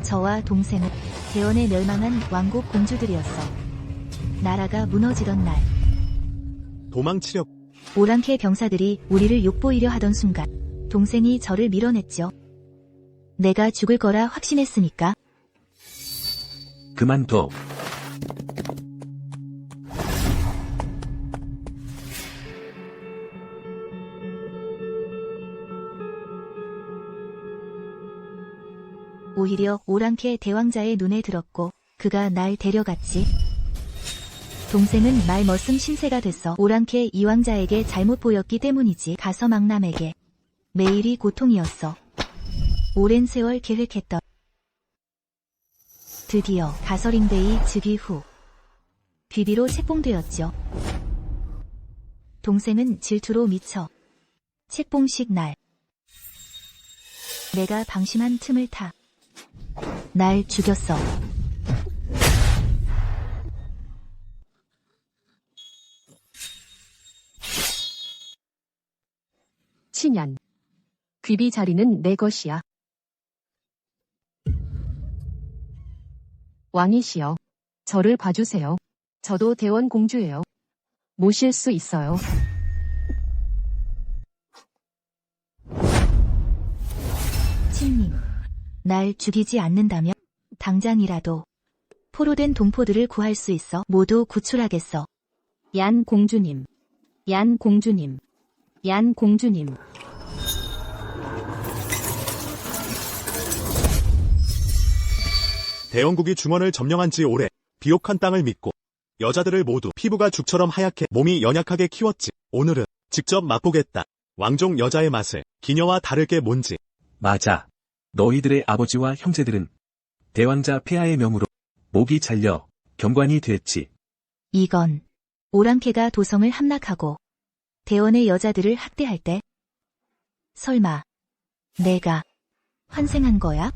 저와 동생은 대원에 멸망한 왕국 공주들이었어. 나라가 무너지던 날, 도망치려. 오랑캐 병사들이 우리를 욕보이려 하던 순간 동생이 저를 밀어냈죠. 내가 죽을 거라 확신했으니까. 그만둬. 오히려 오랑캐 대왕자의 눈에 들었고 그가 날 데려갔지. 동생은 말 머슴 신세가 됐어. 오랑캐 이왕자에게 잘못 보였기 때문이지. 가서망남에게 매일이 고통이었어. 오랜 세월 계획했던. 드디어 가서링데이 즉위 후 비비로 책봉되었죠. 동생은 질투로 미쳐 책봉식 날 내가 방심한 틈을 타 날 죽였어. 친연. 귀비 자리는 내 것이야. 왕이시여. 저를 봐주세요. 저도 대원 공주예요. 모실 수 있어요. 친님, 날 죽이지 않는다면 당장이라도 포로된 동포들을 구할 수 있어 모두 구출하겠어. 얀 공주님. 얀 공주님. 얀 공주님. 대원국이 중원을 점령한 지 오래. 비옥한 땅을 믿고 여자들을 모두 피부가 죽처럼 하얗게 몸이 연약하게 키웠지. 오늘은 직접 맛보겠다. 왕족 여자의 맛을. 기녀와 다를 게 뭔지. 맞아. 너희들의 아버지와 형제들은 대왕자 폐하의 명으로 목이 잘려 경관이 됐지. 이건 오랑캐가 도성을 함락하고 대원의 여자들을 학대할 때 설마 내가 환생한 거야?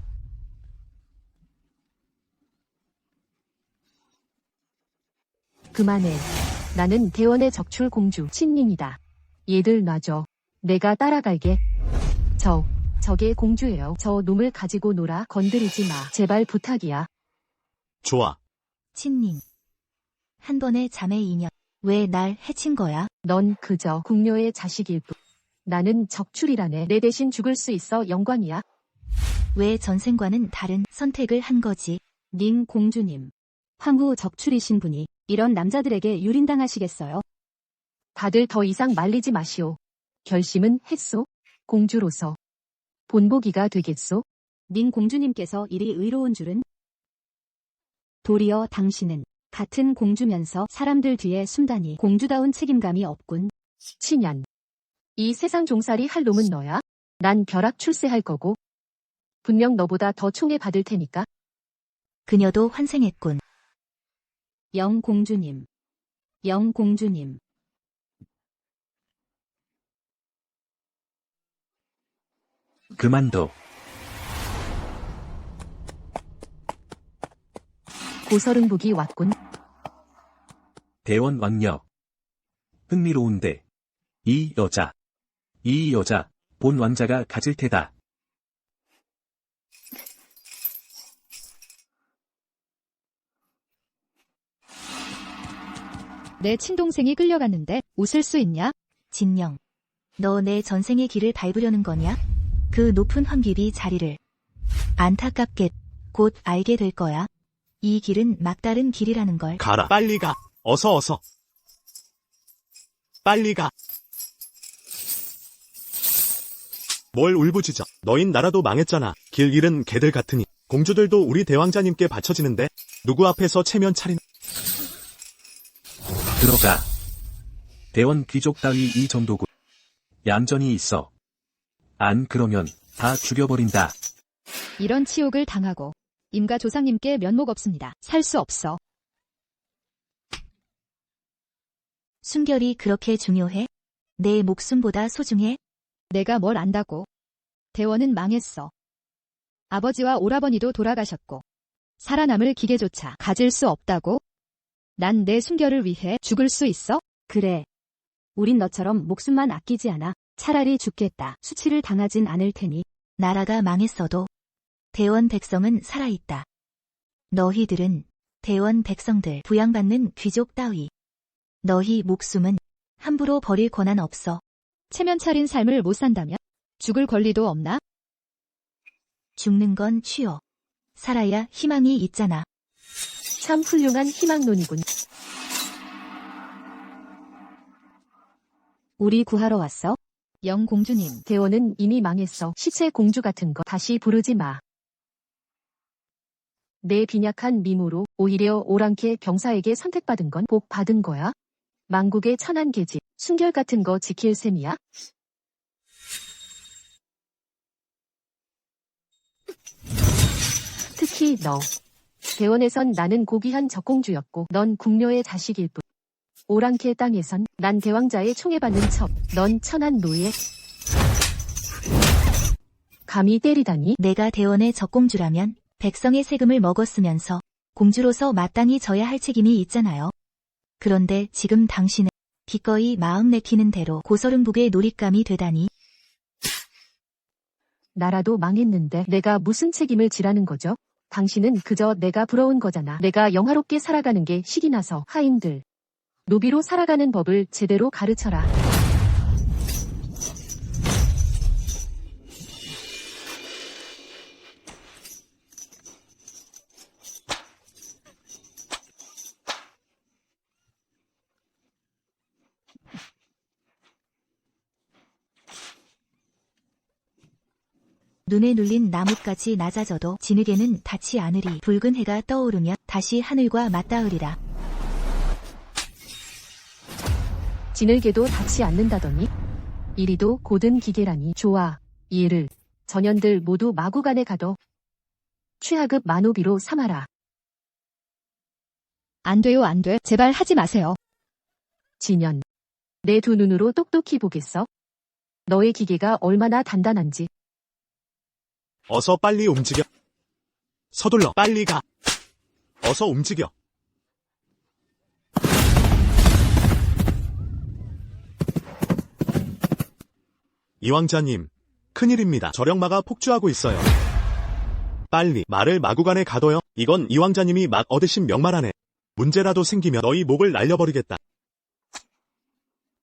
그만해. 나는 대원의 적출 공주 친닝이다. 얘들 놔줘. 내가 따라갈게. 저게 공주예요. 저 놈을 가지고 놀아. 건드리지 마. 제발 부탁이야. 좋아. 친님, 한 번의 잠의 인연. 왜 날 해친 거야? 넌 그저 궁녀의 자식일 뿐. 나는 적출이라네. 내 대신 죽을 수 있어. 영광이야. 왜 전생과는 다른 선택을 한 거지? 닌 공주님. 황후 적출이신 분이 이런 남자들에게 유린당하시겠어요? 다들 더 이상 말리지 마시오. 결심은 했소? 공주로서 본보기가 되겠소? 닌 공주님께서 이리 의로운 줄은? 도리어 당신은 같은 공주면서 사람들 뒤에 숨다니 공주다운 책임감이 없군. 친연. 이 세상 종살이 할 놈은 너야? 난 벼락 출세할 거고. 분명 너보다 더 총애 받을 테니까. 그녀도 환생했군. 영공주님. 영공주님. 그만둬. 고서릉북이 왔군. 대원 왕녀. 흥미로운데. 이 여자, 본 왕자가 가질 테다. 내 친동생이 끌려갔는데 웃을 수 있냐? 진영, 너 내 전생의 길을 밟으려는 거냐? 그 높은 황비비 자리를. 안타깝게 곧 알게 될 거야. 이 길은 막다른 길이라는 걸. 가라. 빨리 가. 어서. 빨리 가. 뭘 울부짖어. 너흰 나라도 망했잖아. 길 잃은 개들 같으니. 공주들도 우리 대왕자님께 바쳐지는데 누구 앞에서 체면 차리나. 들어가. 대원 귀족 따위 이 정도고. 얌전히 있어. 안 그러면 다 죽여버린다. 이런 치욕을 당하고 임가 조상님께 면목 없습니다. 살 수 없어. 순결이 그렇게 중요해? 내 목숨보다 소중해? 내가 뭘 안다고. 대원은 망했어. 아버지와 오라버니도 돌아가셨고 살아남을 기계조차 가질 수 없다고? 난 내 순결을 위해 죽을 수 있어? 그래. 우린 너처럼 목숨만 아끼지 않아. 차라리 죽겠다. 수치를 당하진 않을 테니. 나라가 망했어도 대원 백성은 살아있다. 너희들은 대원 백성들 부양받는 귀족 따위. 너희 목숨은 함부로 버릴 권한 없어. 체면 차린 삶을 못 산다면 죽을 권리도 없나? 죽는 건 쉬워. 살아야 희망이 있잖아. 참 훌륭한 희망론이군. 우리 구하러 왔어? 영공주님, 대원은 이미 망했어. 시체 공주 같은 거 다시 부르지 마. 내 빈약한 미모로 오히려 오랑캐 병사에게 선택받은 건 복 받은 거야? 망국의 천한 계집, 순결 같은 거 지킬 셈이야? 특히 너. 대원에선 나는 고귀한 적공주였고 넌 궁녀의 자식일 뿐. 오랑캐 땅에선 난 대왕자의 총에 받는 척, 넌 천한 노예. 감히 때리다니? 내가 대원의 적공주라면 백성의 세금을 먹었으면서 공주로서 마땅히 져야 할 책임이 있잖아요. 그런데 지금 당신은 기꺼이 마음 내키는 대로 고서릉북의 놀잇감이 되다니. 나라도 망했는데 내가 무슨 책임을 지라는 거죠? 당신은 그저 내가 부러운 거잖아. 내가 영화롭게 살아가는 게 식이 나서. 하인들, 노비로 살아가는 법을 제대로 가르쳐라. 눈에 눌린 나뭇가지 낮아져도 진흙에는 닿지 않으리. 붉은 해가 떠오르면 다시 하늘과 맞닿으리라. 진흙에도 닿지 않는다더니? 이리도 고든 기계라니. 좋아. 얘를 전현들 모두 마구간에 가둬 최하급 만호비로 삼아라. 안 돼요, 안 돼. 제발 하지 마세요. 진현, 내 두 눈으로 똑똑히 보겠어? 너의 기계가 얼마나 단단한지. 어서 빨리 움직여. 서둘러 빨리 가. 어서 움직여. 이왕자님, 큰일입니다. 저령마가 폭주하고 있어요. 빨리 말을 마구간에 가둬요. 이건 이왕자님이 막 얻으신 명말 안에 문제라도 생기면 너희 목을 날려버리겠다.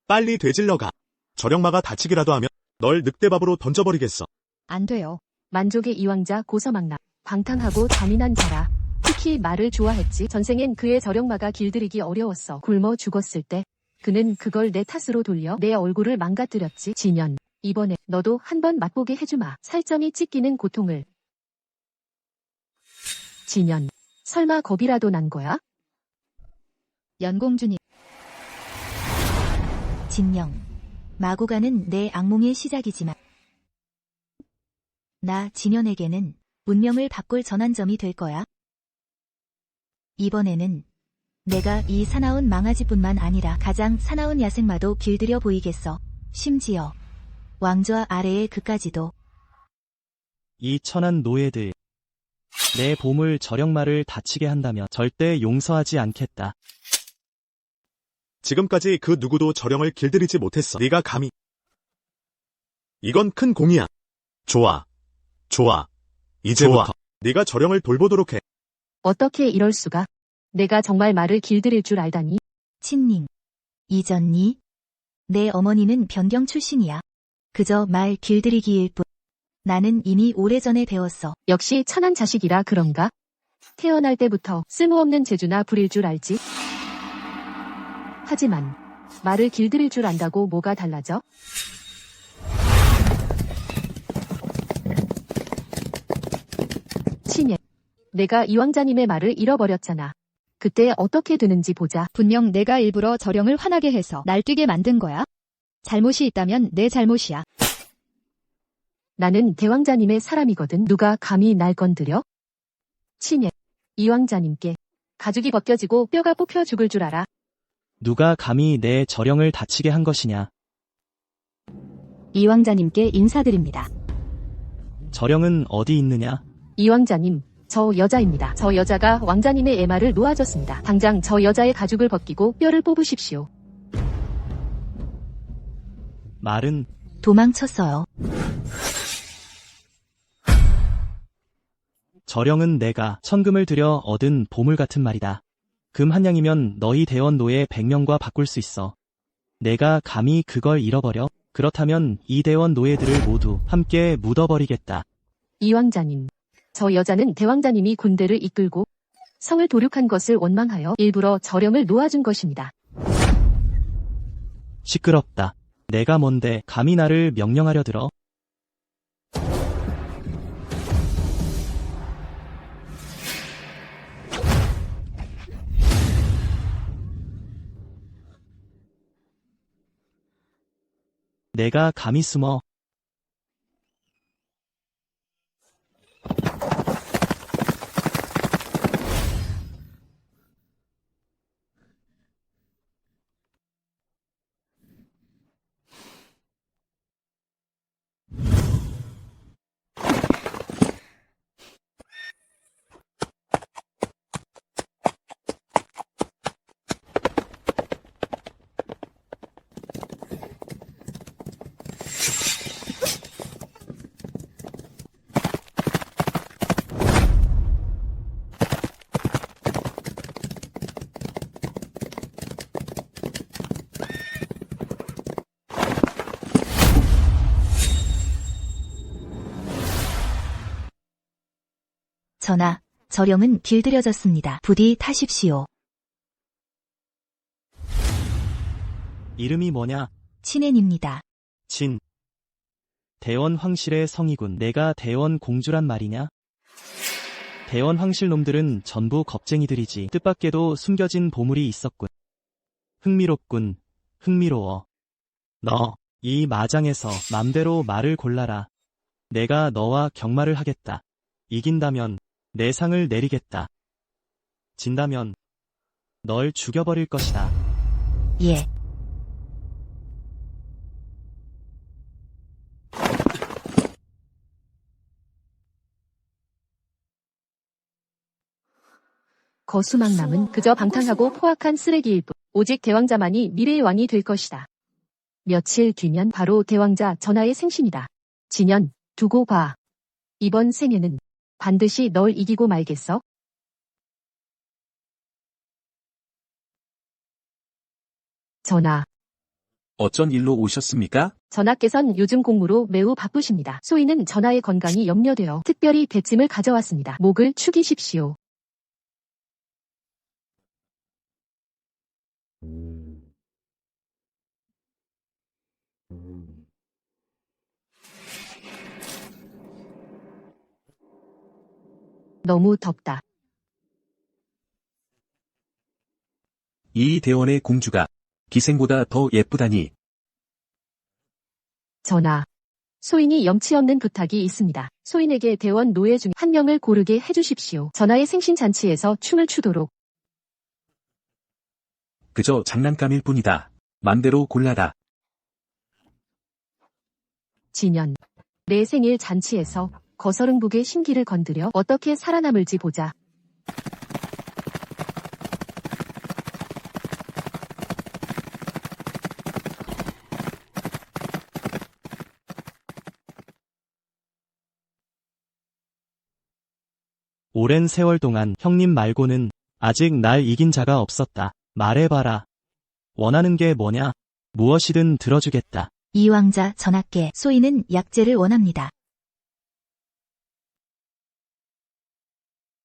빨리 되질러 가. 저령마가 다치기라도 하면 널 늑대밥으로 던져버리겠어. 안 돼요. 만족의 이왕자 고서망나, 방탕하고 잔인한 자라. 특히 말을 좋아했지. 전생엔 그의 저령마가 길들이기 어려웠어. 굶어 죽었을 때 그는 그걸 내 탓으로 돌려 내 얼굴을 망가뜨렸지. 진현, 이번에 너도 한번 맛보게 해주마. 살점이 찢기는 고통을. 진현, 설마 겁이라도 난 거야? 연공주님, 진영, 마구간은 내 악몽의 시작이지만 나 진현에게는 운명을 바꿀 전환점이 될 거야. 이번에는 내가 이 사나운 망아지뿐만 아니라 가장 사나운 야생마도 길들여 보이겠어. 심지어 왕좌 아래의 그까지도. 이 천한 노예들. 내 보물 저령마를 다치게 한다면 절대 용서하지 않겠다. 지금까지 그 누구도 저령을 길들이지 못했어. 네가 감히. 이건 큰 공이야. 좋아. 좋아. 이제부터 네가 저령을 돌보도록 해. 어떻게 이럴 수가? 내가 정말 말을 길들일 줄 알다니? 친닝, 잊었니? 내 어머니는 변경 출신이야. 그저 말 길들이기일 뿐. 나는 이미 오래전에 배웠어. 역시 천한 자식이라 그런가? 태어날 때부터 쓸모없는 재주나 부릴 줄 알지? 하지만 말을 길들일 줄 안다고 뭐가 달라져? 친예, 내가 이왕자님의 말을 잃어버렸잖아. 그때 어떻게 되는지 보자. 분명 내가 일부러 저령을 화나게 해서 날뛰게 만든 거야. 잘못이 있다면 내 잘못이야. 나는 대왕자님의 사람이거든. 누가 감히 날 건드려? 친예, 이왕자님께 가죽이 벗겨지고 뼈가 뽑혀 죽을 줄 알아. 누가 감히 내 저령을 다치게 한 것이냐? 이왕자님께 인사드립니다. 저령은 어디 있느냐? 이왕자님, 저 여자입니다. 저 여자가 왕자님의 애마를 놓아줬습니다. 당장 저 여자의 가죽을 벗기고 뼈를 뽑으십시오. 말은 도망쳤어요. 저령은 내가 천금을 들여 얻은 보물 같은 말이다. 금 한 양이면 너희 대원 노예 100명과 바꿀 수 있어. 내가 감히 그걸 잃어버려? 그렇다면 이 대원 노예들을 모두 함께 묻어버리겠다. 이왕자님, 저 여자는 대왕자님이 군대를 이끌고 성을 도륙한 것을 원망하여 일부러 저령을 놓아준 것입니다. 시끄럽다. 내가 뭔데 감히 나를 명령하려 들어? 내가 감히 숨어? 전하, 저령은 길들여졌습니다. 부디 타십시오. 이름이 뭐냐? 친앤입니다. 진. 대원 황실의 성이군. 내가 대원 공주란 말이냐? 대원 황실 놈들은 전부 겁쟁이들이지. 뜻밖에도 숨겨진 보물이 있었군. 흥미롭군. 흥미로워. 너, 이 마장에서 맘대로 말을 골라라. 내가 너와 경마를 하겠다. 이긴다면 내 상을 내리겠다. 진다면 널 죽여버릴 것이다. 예. 거수망남은 그저 방탕하고 포악한 쓰레기일 뿐. 오직 대왕자만이 미래의 왕이 될 것이다. 며칠 뒤면 바로 대왕자 전하의 생신이다. 진연, 두고 봐. 이번 생에는 반드시 널 이기고 말겠어. 전하, 어쩐 일로 오셨습니까? 전하께선 요즘 공무로 매우 바쁘십니다. 소인은 전하의 건강이 염려되어 특별히 대침을 가져왔습니다. 목을 축이십시오. 너무 덥다. 이 대원의 공주가 기생보다 더 예쁘다니. 전하, 소인이 염치 없는 부탁이 있습니다. 소인에게 대원 노예 중 한 명을 고르게 해주십시오. 전하의 생신잔치에서 춤을 추도록. 그저 장난감일 뿐이다. 맘대로 골라라. 진연, 내 생일 잔치에서 거서릉북의 심기를 건드려 어떻게 살아남을지 보자. 오랜 세월 동안 형님 말고는 아직 날 이긴 자가 없었다. 말해봐라. 원하는 게 뭐냐? 무엇이든 들어주겠다. 이왕자 전하께 소인은 약재를 원합니다.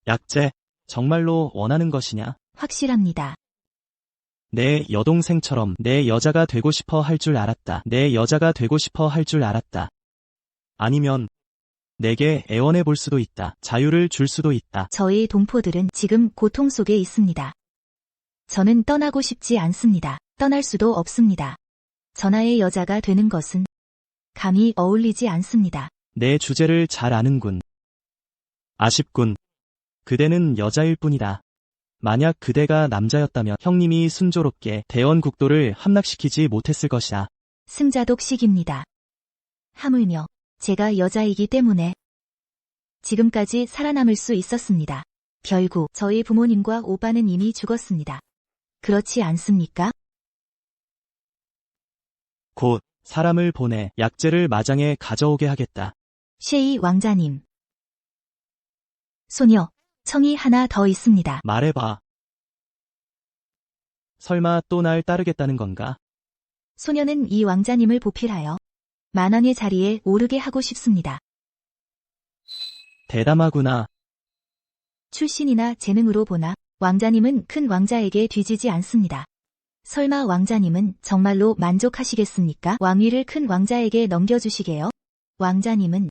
약재, 정말로 원하는 것이냐? 확실합니다. 내 여동생처럼 내 여자가 되고 싶어 할 줄 알았다. 내 여자가 되고 싶어 할 줄 알았다. 아니면 내게 애원해 볼 수도 있다. 자유를 줄 수도 있다. 저희 동포들은 지금 고통 속에 있습니다. 저는 떠나고 싶지 않습니다. 떠날 수도 없습니다. 전하의 여자가 되는 것은 감히 어울리지 않습니다. 내 주제를 잘 아는군. 아쉽군. 그대는 여자일 뿐이다. 만약 그대가 남자였다면 형님이 순조롭게 대원 국도를 함락시키지 못했을 것이다. 승자독식입니다. 하물며 제가 여자이기 때문에 지금까지 살아남을 수 있었습니다. 결국 저희 부모님과 오빠는 이미 죽었습니다. 그렇지 않습니까? 곧 사람을 보내 약재를 마장에 가져오게 하겠다. 셰이 왕자님. 소녀, 청이 하나 더 있습니다. 말해봐. 설마 또 날 따르겠다는 건가? 소녀는 이 왕자님을 보필하여 만왕의 자리에 오르게 하고 싶습니다. 대담하구나. 출신이나 재능으로 보나 왕자님은 큰 왕자에게 뒤지지 않습니다. 설마 왕자님은 정말로 만족하시겠습니까? 왕위를 큰 왕자에게 넘겨주시게요? 왕자님은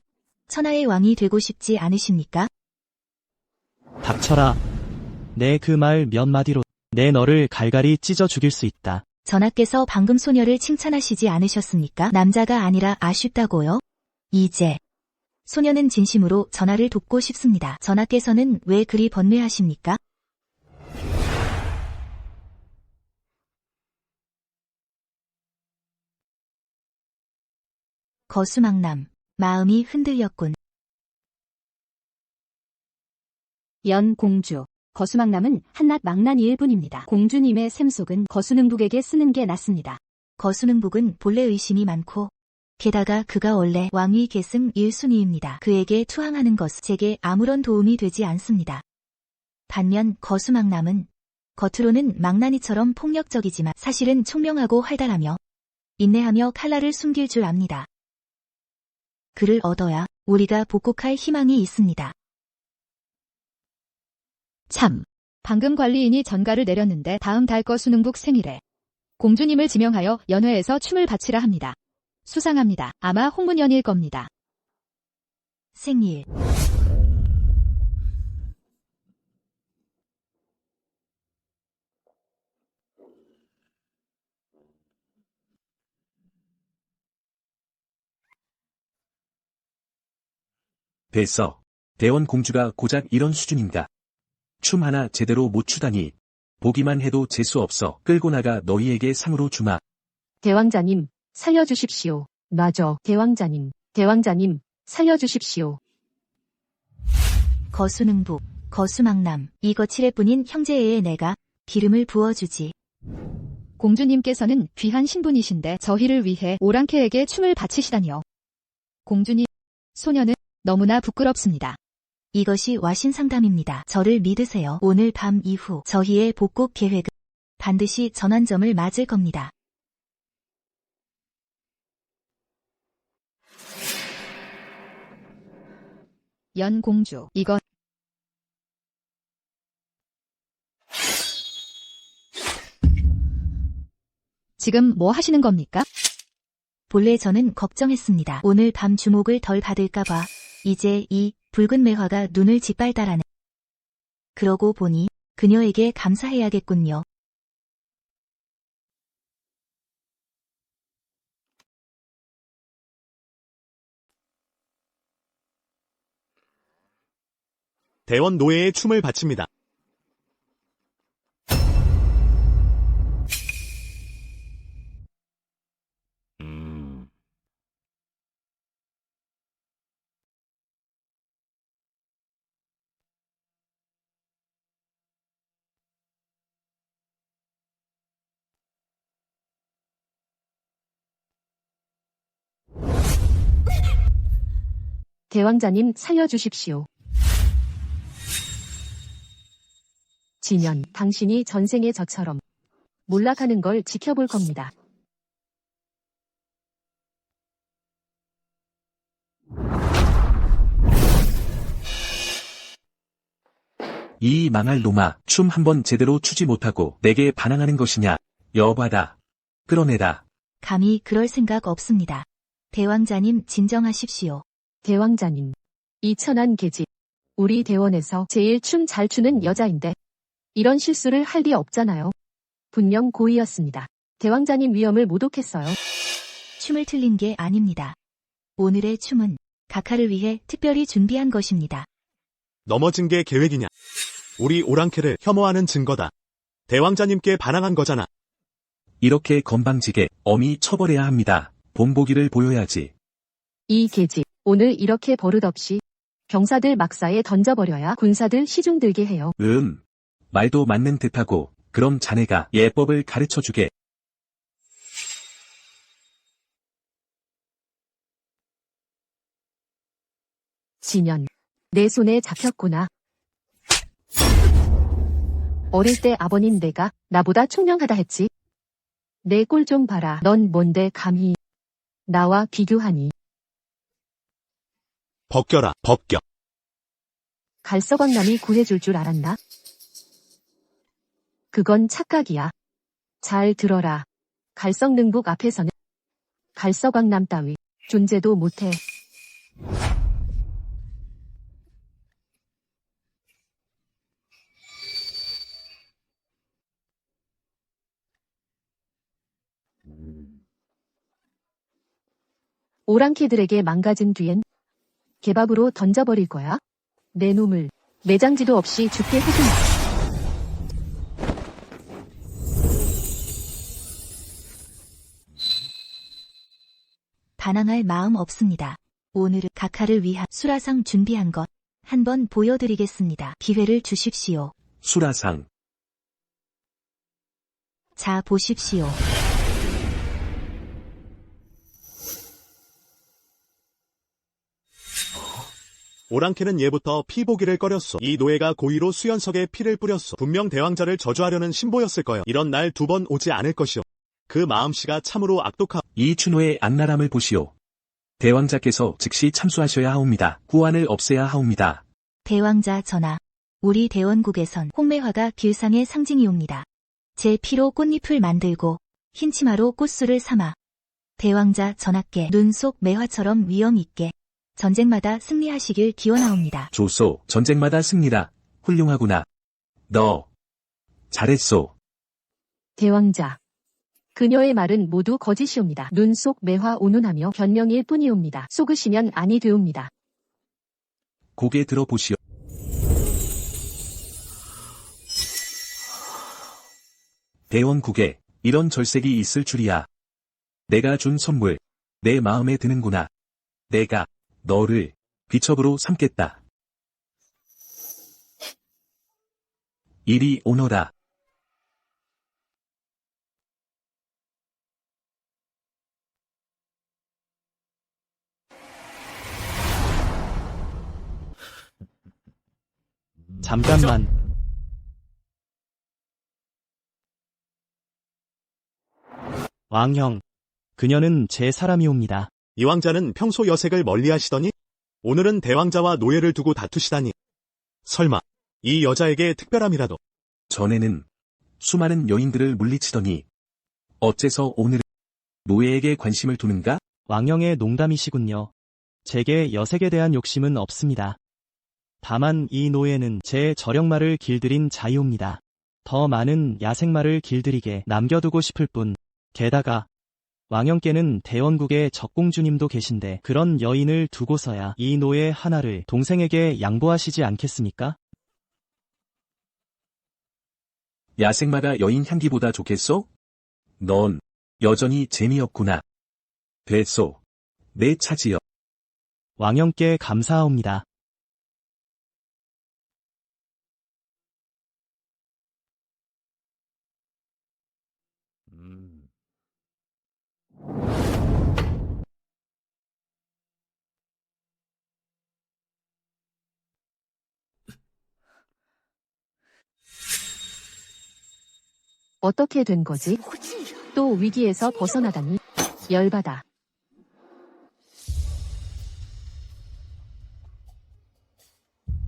천하의 왕이 되고 싶지 않으십니까? 닥쳐라. 내 그 말 몇 마디로 내 너를 갈갈이 찢어 죽일 수 있다. 전하께서 방금 소녀를 칭찬하시지 않으셨습니까? 남자가 아니라 아쉽다고요? 이제 소녀는 진심으로 전하를 돕고 싶습니다. 전하께서는 왜 그리 번뇌하십니까? 거수망남, 마음이 흔들렸군. 연공주. 거수망남은 한낱 망나니일 뿐입니다. 공주님의 샘속은 거수능북에게 쓰는 게 낫습니다. 거수능북은 본래 의심이 많고 게다가 그가 원래 왕위 계승 1순위입니다. 그에게 투항하는 것은 제게 아무런 도움이 되지 않습니다. 반면 거수망남은 겉으로는 망나니처럼 폭력적이지만 사실은 총명하고 활달하며 인내하며 칼날을 숨길 줄 압니다. 그를 얻어야 우리가 복국할 희망이 있습니다. 참. 방금 관리인이 전가를 내렸는데 다음 달 거수능북 생일에 공주님을 지명하여 연회에서 춤을 바치라 합니다. 수상합니다. 아마 홍문연일 겁니다. 생일. 됐어. 대원 공주가 고작 이런 수준인가. 춤 하나 제대로 못 추다니. 보기만 해도 재수 없어. 끌고 나가 너희에게 상으로 주마. 대왕자님, 살려주십시오. 놔줘. 대왕자님, 대왕자님, 살려주십시오. 거수능북, 거수망남, 이 거칠애뿐인 형제애에 내가 기름을 부어주지. 공주님께서는 귀한 신분이신데 저희를 위해 오랑캐에게 춤을 바치시다니요. 공주님, 소녀는 너무나 부끄럽습니다. 이것이 와신상담입니다. 저를 믿으세요. 오늘 밤 이후 저희의 복국 계획은 반드시 전환점을 맞을 겁니다. 연공주, 이건 지금 뭐 하시는 겁니까? 본래 저는 걱정했습니다. 오늘 밤 주목을 덜 받을까봐 이제 이 붉은 매화가 눈을 짓밟다라네. 그러고 보니 그녀에게 감사해야겠군요. 대원 노예의 춤을 바칩니다. 대왕자님, 살려주십시오. 진연, 당신이 전생에 저처럼 몰락하는 걸 지켜볼 겁니다. 이 망할 놈아, 춤 한번 제대로 추지 못하고 내게 반항하는 것이냐. 여봐다. 끌어내다. 감히 그럴 생각 없습니다. 대왕자님 진정하십시오. 대왕자님, 이 천한 계집. 우리 대원에서 제일 춤 잘 추는 여자인데 이런 실수를 할 리 없잖아요. 분명 고의였습니다. 대왕자님 위험을 모독했어요. 춤을 틀린 게 아닙니다. 오늘의 춤은 각하를 위해 특별히 준비한 것입니다. 넘어진 게 계획이냐? 우리 오랑캐를 혐오하는 증거다. 대왕자님께 반항한 거잖아. 이렇게 건방지게 엄히 처벌해야 합니다. 본보기를 보여야지. 이 계집, 오늘 이렇게 버릇없이 병사들 막사에 던져버려야 군사들 시중 들게 해요. 말도 맞는 듯하고 그럼 자네가 예법을 가르쳐주게. 진연, 내 손에 잡혔구나. 어릴 때 아버님 내가 나보다 총명하다 했지. 내 꼴 좀 봐라. 넌 뭔데 감히 나와 비교하니. 벗겨라, 벗겨. 갈서광남이 구해줄 줄 알았나? 그건 착각이야. 잘 들어라. 갈성능북 앞에서는 갈서광남 따위 존재도 못해. 오랑캐들에게 망가진 뒤엔 개밥으로 던져버릴 거야? 내 놈을 매장지도 없이 죽게 해준다. 반항할 마음 없습니다. 오늘은 각하를 위한 수라상 준비한 것 한번 보여드리겠습니다. 기회를 주십시오. 수라상. 자, 보십시오. 오랑캐는 예부터 피보기를 꺼렸소. 이 노예가 고의로 수연석에 피를 뿌렸소. 분명 대왕자를 저주하려는 신보였을 거요. 이런 날 두 번 오지 않을 것이오. 그 마음씨가 참으로 악독하. 이 추노의 안나람을 보시오. 대왕자께서 즉시 참수하셔야 하옵니다. 후환을 없애야 하옵니다. 대왕자 전하, 우리 대원국에선 홍매화가 길상의 상징이옵니다. 제 피로 꽃잎을 만들고 흰 치마로 꽃술을 삼아 대왕자 전하께 눈 속 매화처럼 위엄 있게 전쟁마다 승리하시길 기원하옵니다. 좋소. 전쟁마다 승리라. 훌륭하구나. 너 잘했소. 대왕자. 그녀의 말은 모두 거짓이옵니다. 눈 속 매화 온운하며 변명일 뿐이옵니다. 속으시면 아니 되옵니다. 고개 들어보시오. 대원국에 이런 절색이 있을 줄이야. 내가 준 선물, 내 마음에 드는구나. 내가 너를 비첩으로 삼겠다. 이리 오너라. 잠깐만. 왕형, 그녀는 제 사람이옵니다. 이 왕자는 평소 여색을 멀리하시더니 오늘은 대왕자와 노예를 두고 다투시다니. 설마 이 여자에게 특별함이라도. 전에는 수많은 여인들을 물리치더니 어째서 오늘은 노예에게 관심을 두는가? 왕형의 농담이시군요. 제게 여색에 대한 욕심은 없습니다. 다만 이 노예는 제 저력말을 길들인 자이옵니다. 더 많은 야생말을 길들이게 남겨두고 싶을 뿐. 게다가 왕형께는 대원국에 적공주님도 계신데 그런 여인을 두고서야 이 노예 하나를 동생에게 양보하시지 않겠습니까? 야생마가 여인 향기보다 좋겠소? 넌 여전히 재미없구나. 됐소. 내 차지여. 왕형께 감사하옵니다. 어떻게 된 거지? 또 위기에서 벗어나다니. 열받아.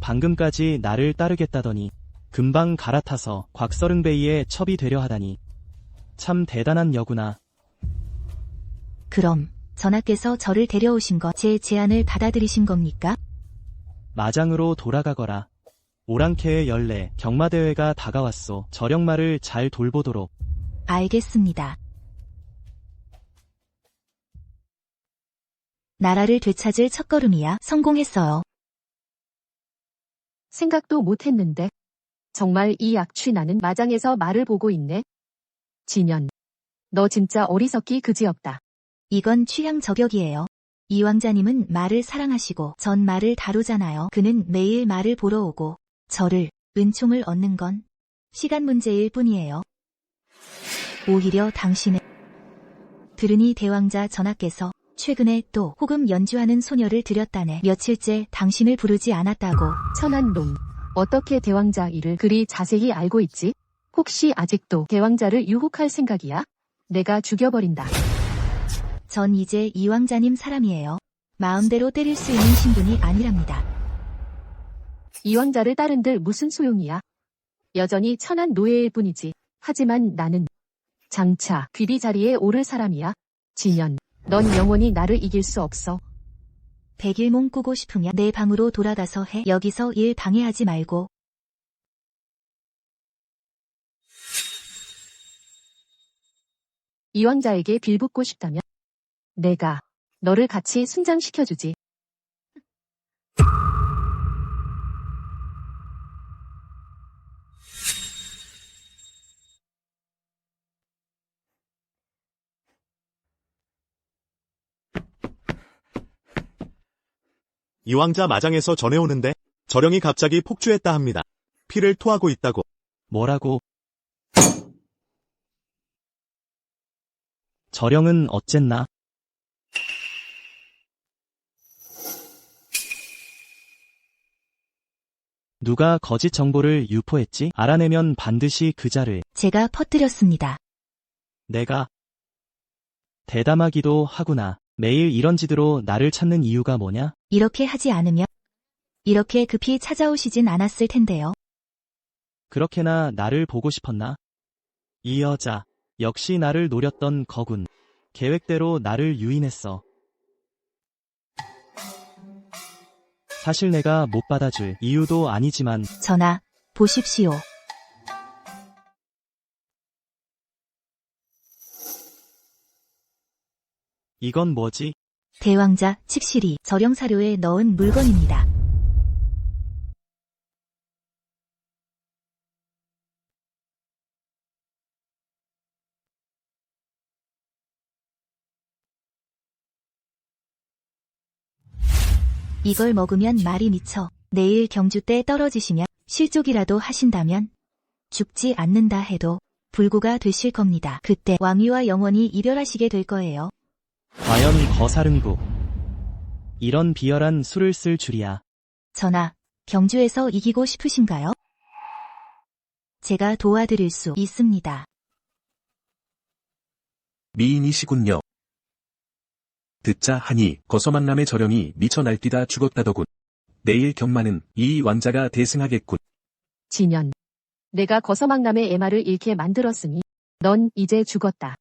방금까지 나를 따르겠다더니 금방 갈아타서 곽서릉베이의 첩이 되려 하다니. 참 대단한 여구나. 그럼 전하께서 저를 데려오신 것 제 제안을 받아들이신 겁니까? 마장으로 돌아가거라. 오랑캐의 연례 경마대회가 다가왔소. 저력말을 잘 돌보도록. 알겠습니다. 나라를 되찾을 첫걸음이야. 성공했어요. 생각도 못했는데. 정말 이 악취 나는 마장에서 말을 보고 있네. 진연. 너 진짜 어리석기 그지없다. 이건 취향 저격이에요. 이 왕자님은 말을 사랑하시고 전 말을 다루잖아요. 그는 매일 말을 보러 오고 저를 은총을 얻는 건 시간 문제일 뿐이에요. 오히려 당신은 들으니 대왕자 전하께서 최근에 또 호금 연주하는 소녀를 들였다네. 며칠째 당신을 부르지 않았다고. 천한 놈. 어떻게 대왕자 일을 그리 자세히 알고 있지? 혹시 아직도 대왕자를 유혹할 생각이야? 내가 죽여버린다. 전 이제 이왕자님 사람이에요. 마음대로 때릴 수 있는 신분이 아니랍니다. 이왕자를 따른들 무슨 소용이야? 여전히 천한 노예일 뿐이지. 하지만 나는 장차 귀비 자리에 오를 사람이야. 진연, 넌 영원히 나를 이길 수 없어. 백일몽 꾸고 싶으면 내 방으로 돌아가서 해. 여기서 일 방해하지 말고. 이왕자에게 빌붙고 싶다면 내가 너를 같이 순장시켜주지. 이왕자 마장에서 전해오는데 저령이 갑자기 폭주했다 합니다. 피를 토하고 있다고. 뭐라고? 저령은 어쨌나? 누가 거짓 정보를 유포했지? 알아내면 반드시 그자를 제가 퍼뜨렸습니다. 내가 대담하기도 하구나. 매일 이런 짓으로 나를 찾는 이유가 뭐냐? 이렇게 하지 않으면 이렇게 급히 찾아오시진 않았을 텐데요. 그렇게나 나를 보고 싶었나? 이 여자, 역시 나를 노렸던 거군. 계획대로 나를 유인했어. 사실 내가 못 받아줄 이유도 아니지만 전하, 보십시오. 이건 뭐지? 대왕자 칙실이 저령사료에 넣은 물건입니다. 이걸 먹으면 말이 미쳐 내일 경주 때 떨어지시면 실족이라도 하신다면 죽지 않는다 해도 불구가 되실 겁니다. 그때 왕위와 영원히 이별하시게 될 거예요. 과연 거사릉국. 이런 비열한 수를 쓸 줄이야. 전하, 경주에서 이기고 싶으신가요? 제가 도와드릴 수 있습니다. 미인이시군요. 듣자 하니 거서만남의 저령이 미쳐 날뛰다 죽었다더군. 내일 경마는 이 왕자가 대승하겠군. 진연, 내가 거서망남의 애마를 잃게 만들었으니 넌 이제 죽었다.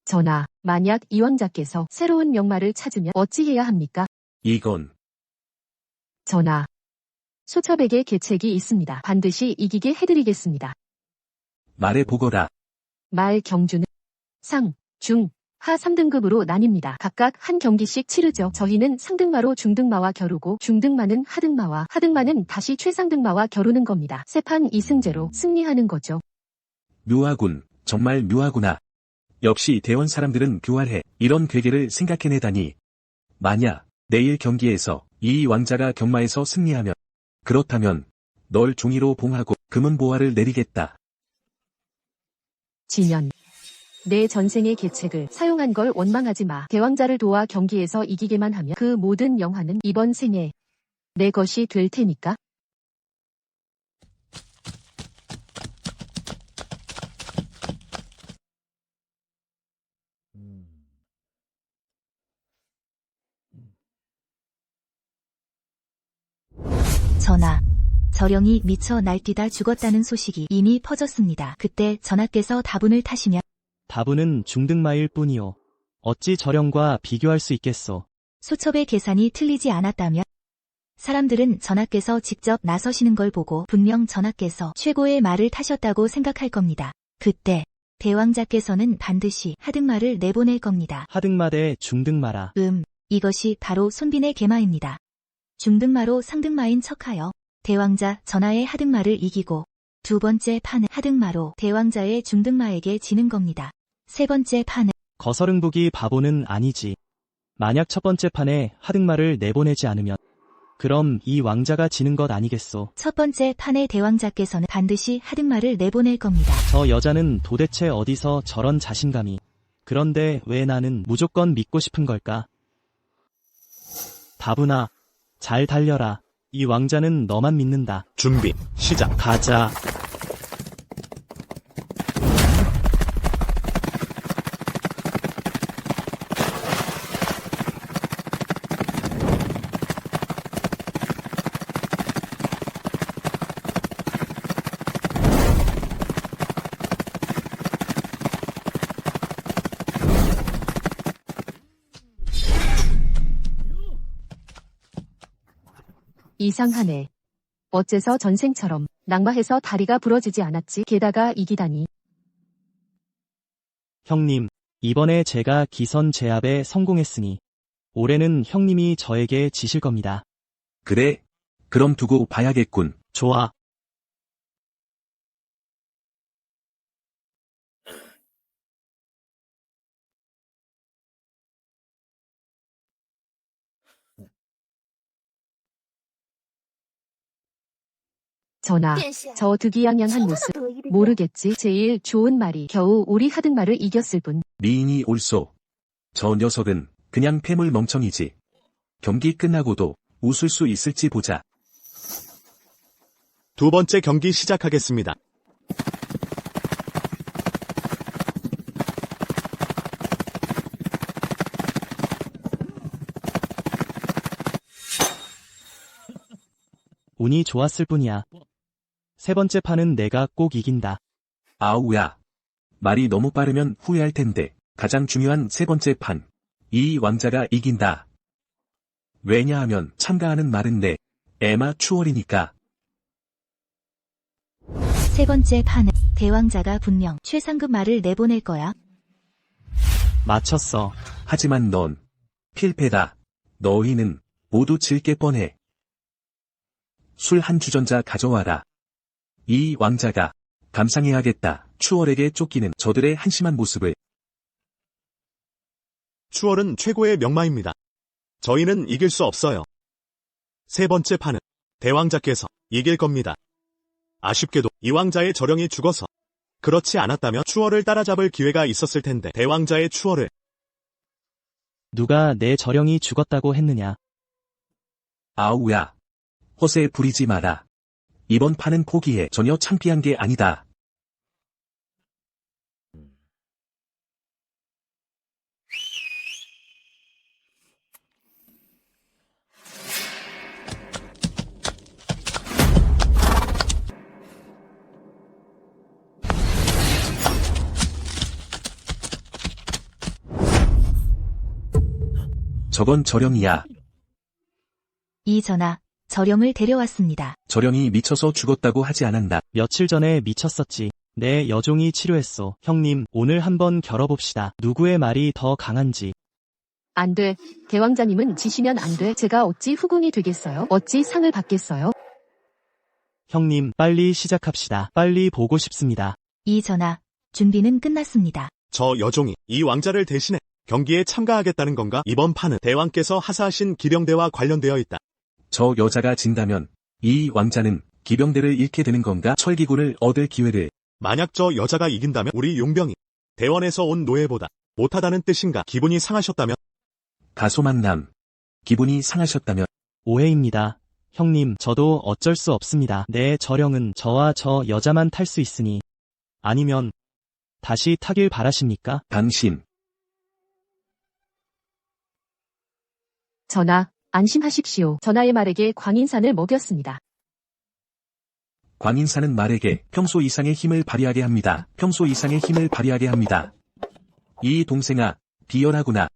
전하, 만약 이왕자께서 새로운 명마를 찾으면 어찌해야 합니까? 이건 전하, 소첩에게 계책이 있습니다. 반드시 이기게 해드리겠습니다. 말해보거라. 말 경주는 상, 중, 하 3등급으로 나뉩니다. 각각 한 경기씩 치르죠. 저희는 상등마로 중등마와 겨루고 중등마는 하등마와 하등마는 다시 최상등마와 겨루는 겁니다. 세판 2승제로 승리하는 거죠. 묘하군. 정말 묘하구나. 역시 대원 사람들은 교활해. 이런 괴계를 생각해내다니. 만약 내일 경기에서 이 왕자가 경마에서 승리하면 그렇다면 널 종이로 봉하고 금은 보화를 내리겠다. 진연, 내 전생의 계책을 사용한 걸 원망하지 마. 대왕자를 도와 경기에서 이기게만 하면 그 모든 영화는 이번 생에 내 것이 될 테니까. 전하, 저령이 미쳐 날뛰다 죽었다는 소식이 이미 퍼졌습니다. 그때 전하께서 다분을 타시면 다분은 중등마일 뿐이요. 어찌 저령과 비교할 수 있겠소. 소첩의 계산이 틀리지 않았다면 사람들은 전하께서 직접 나서시는 걸 보고 분명 전하께서 최고의 말을 타셨다고 생각할 겁니다. 그때 대왕자께서는 반드시 하등마를 내보낼 겁니다. 하등마 대 중등마라. 이것이 바로 손빈의 계마입니다. 중등마로 상등마인 척하여 대왕자 전하의 하등마를 이기고 두 번째 판은 하등마로 대왕자의 중등마에게 지는 겁니다. 세 번째 판은 거서릉북이 바보는 아니지. 만약 첫 번째 판에 하등마를 내보내지 않으면 그럼 이 왕자가 지는 것 아니겠소. 첫 번째 판의 대왕자께서는 반드시 하등마를 내보낼 겁니다. 저 여자는 도대체 어디서 저런 자신감이. 그런데 왜 나는 무조건 믿고 싶은 걸까? 다분아, 잘 달려라. 이 왕자는 너만 믿는다. 준비, 시작. 가자. 이상하네. 어째서 전생처럼 낙마해서 다리가 부러지지 않았지? 게다가 이기다니. 형님, 이번에 제가 기선 제압에 성공했으니 올해는 형님이 저에게 지실 겁니다. 그래? 그럼 두고 봐야겠군. 좋아. 전하, 저 득이양양한 모습 모르겠지. 제일 좋은 말이 겨우 우리 하등말을 이겼을 뿐. 미인이 옳소. 저 녀석은 그냥 폐물 멍청이지. 경기 끝나고도 웃을 수 있을지 보자. 두 번째 경기 시작하겠습니다. 운이 좋았을 뿐이야. 세 번째 판은 내가 꼭 이긴다. 아우야. 말이 너무 빠르면 후회할 텐데, 가장 중요한 세 번째 판. 이 왕자가 이긴다. 왜냐하면 참가하는 말은 내 에마 추월이니까. 세 번째 판은 대왕자가 분명 최상급 말을 내보낼 거야. 맞췄어. 하지만 넌 필패다. 너희는 모두 질게 뻔해. 술 한 주전자 가져와라. 이 왕자가 감상해야겠다. 추월에게 쫓기는 저들의 한심한 모습을. 추월은 최고의 명마입니다. 저희는 이길 수 없어요. 세 번째 판은 대왕자께서 이길 겁니다. 아쉽게도 이 왕자의 저령이 죽어서 그렇지 않았다면 추월을 따라잡을 기회가 있었을 텐데 대왕자의 추월을 누가 내 저령이 죽었다고 했느냐. 아우야. 허세 부리지 마라. 이번 판은 포기해. 전혀 창피한 게 아니다. 저건 저령이야. 이 전하, 저령을 데려왔습니다. 저령이 미쳐서 죽었다고 하지 않았나. 며칠 전에 미쳤었지. 내 여종이 치료했소. 형님, 오늘 한번 겨뤄봅시다. 누구의 말이 더 강한지. 안 돼. 대왕자님은 지시면 안 돼. 제가 어찌 후궁이 되겠어요? 어찌 상을 받겠어요? 형님, 빨리 시작합시다. 빨리 보고 싶습니다. 이 전하, 준비는 끝났습니다. 저 여종이 이 왕자를 대신해 경기에 참가하겠다는 건가? 이번 판은 대왕께서 하사하신 기병대와 관련되어 있다. 저 여자가 진다면 이 왕자는 기병대를 잃게 되는 건가? 철기군을 얻을 기회를. 만약 저 여자가 이긴다면 우리 용병이 대원에서 온 노예보다 못하다는 뜻인가? 기분이 상하셨다면 가소만남. 기분이 상하셨다면. 오해입니다. 형님, 저도 어쩔 수 없습니다. 내 저령은 저와 저 여자만 탈 수 있으니. 아니면 다시 타길 바라십니까? 당신. 전하, 안심하십시오. 전하의 말에게 광인산을 먹였습니다. 광인사는 말에게 평소 이상의 힘을 발휘하게 합니다. 평소 이상의 힘을 발휘하게 합니다. 이 동생아, 비열하구나.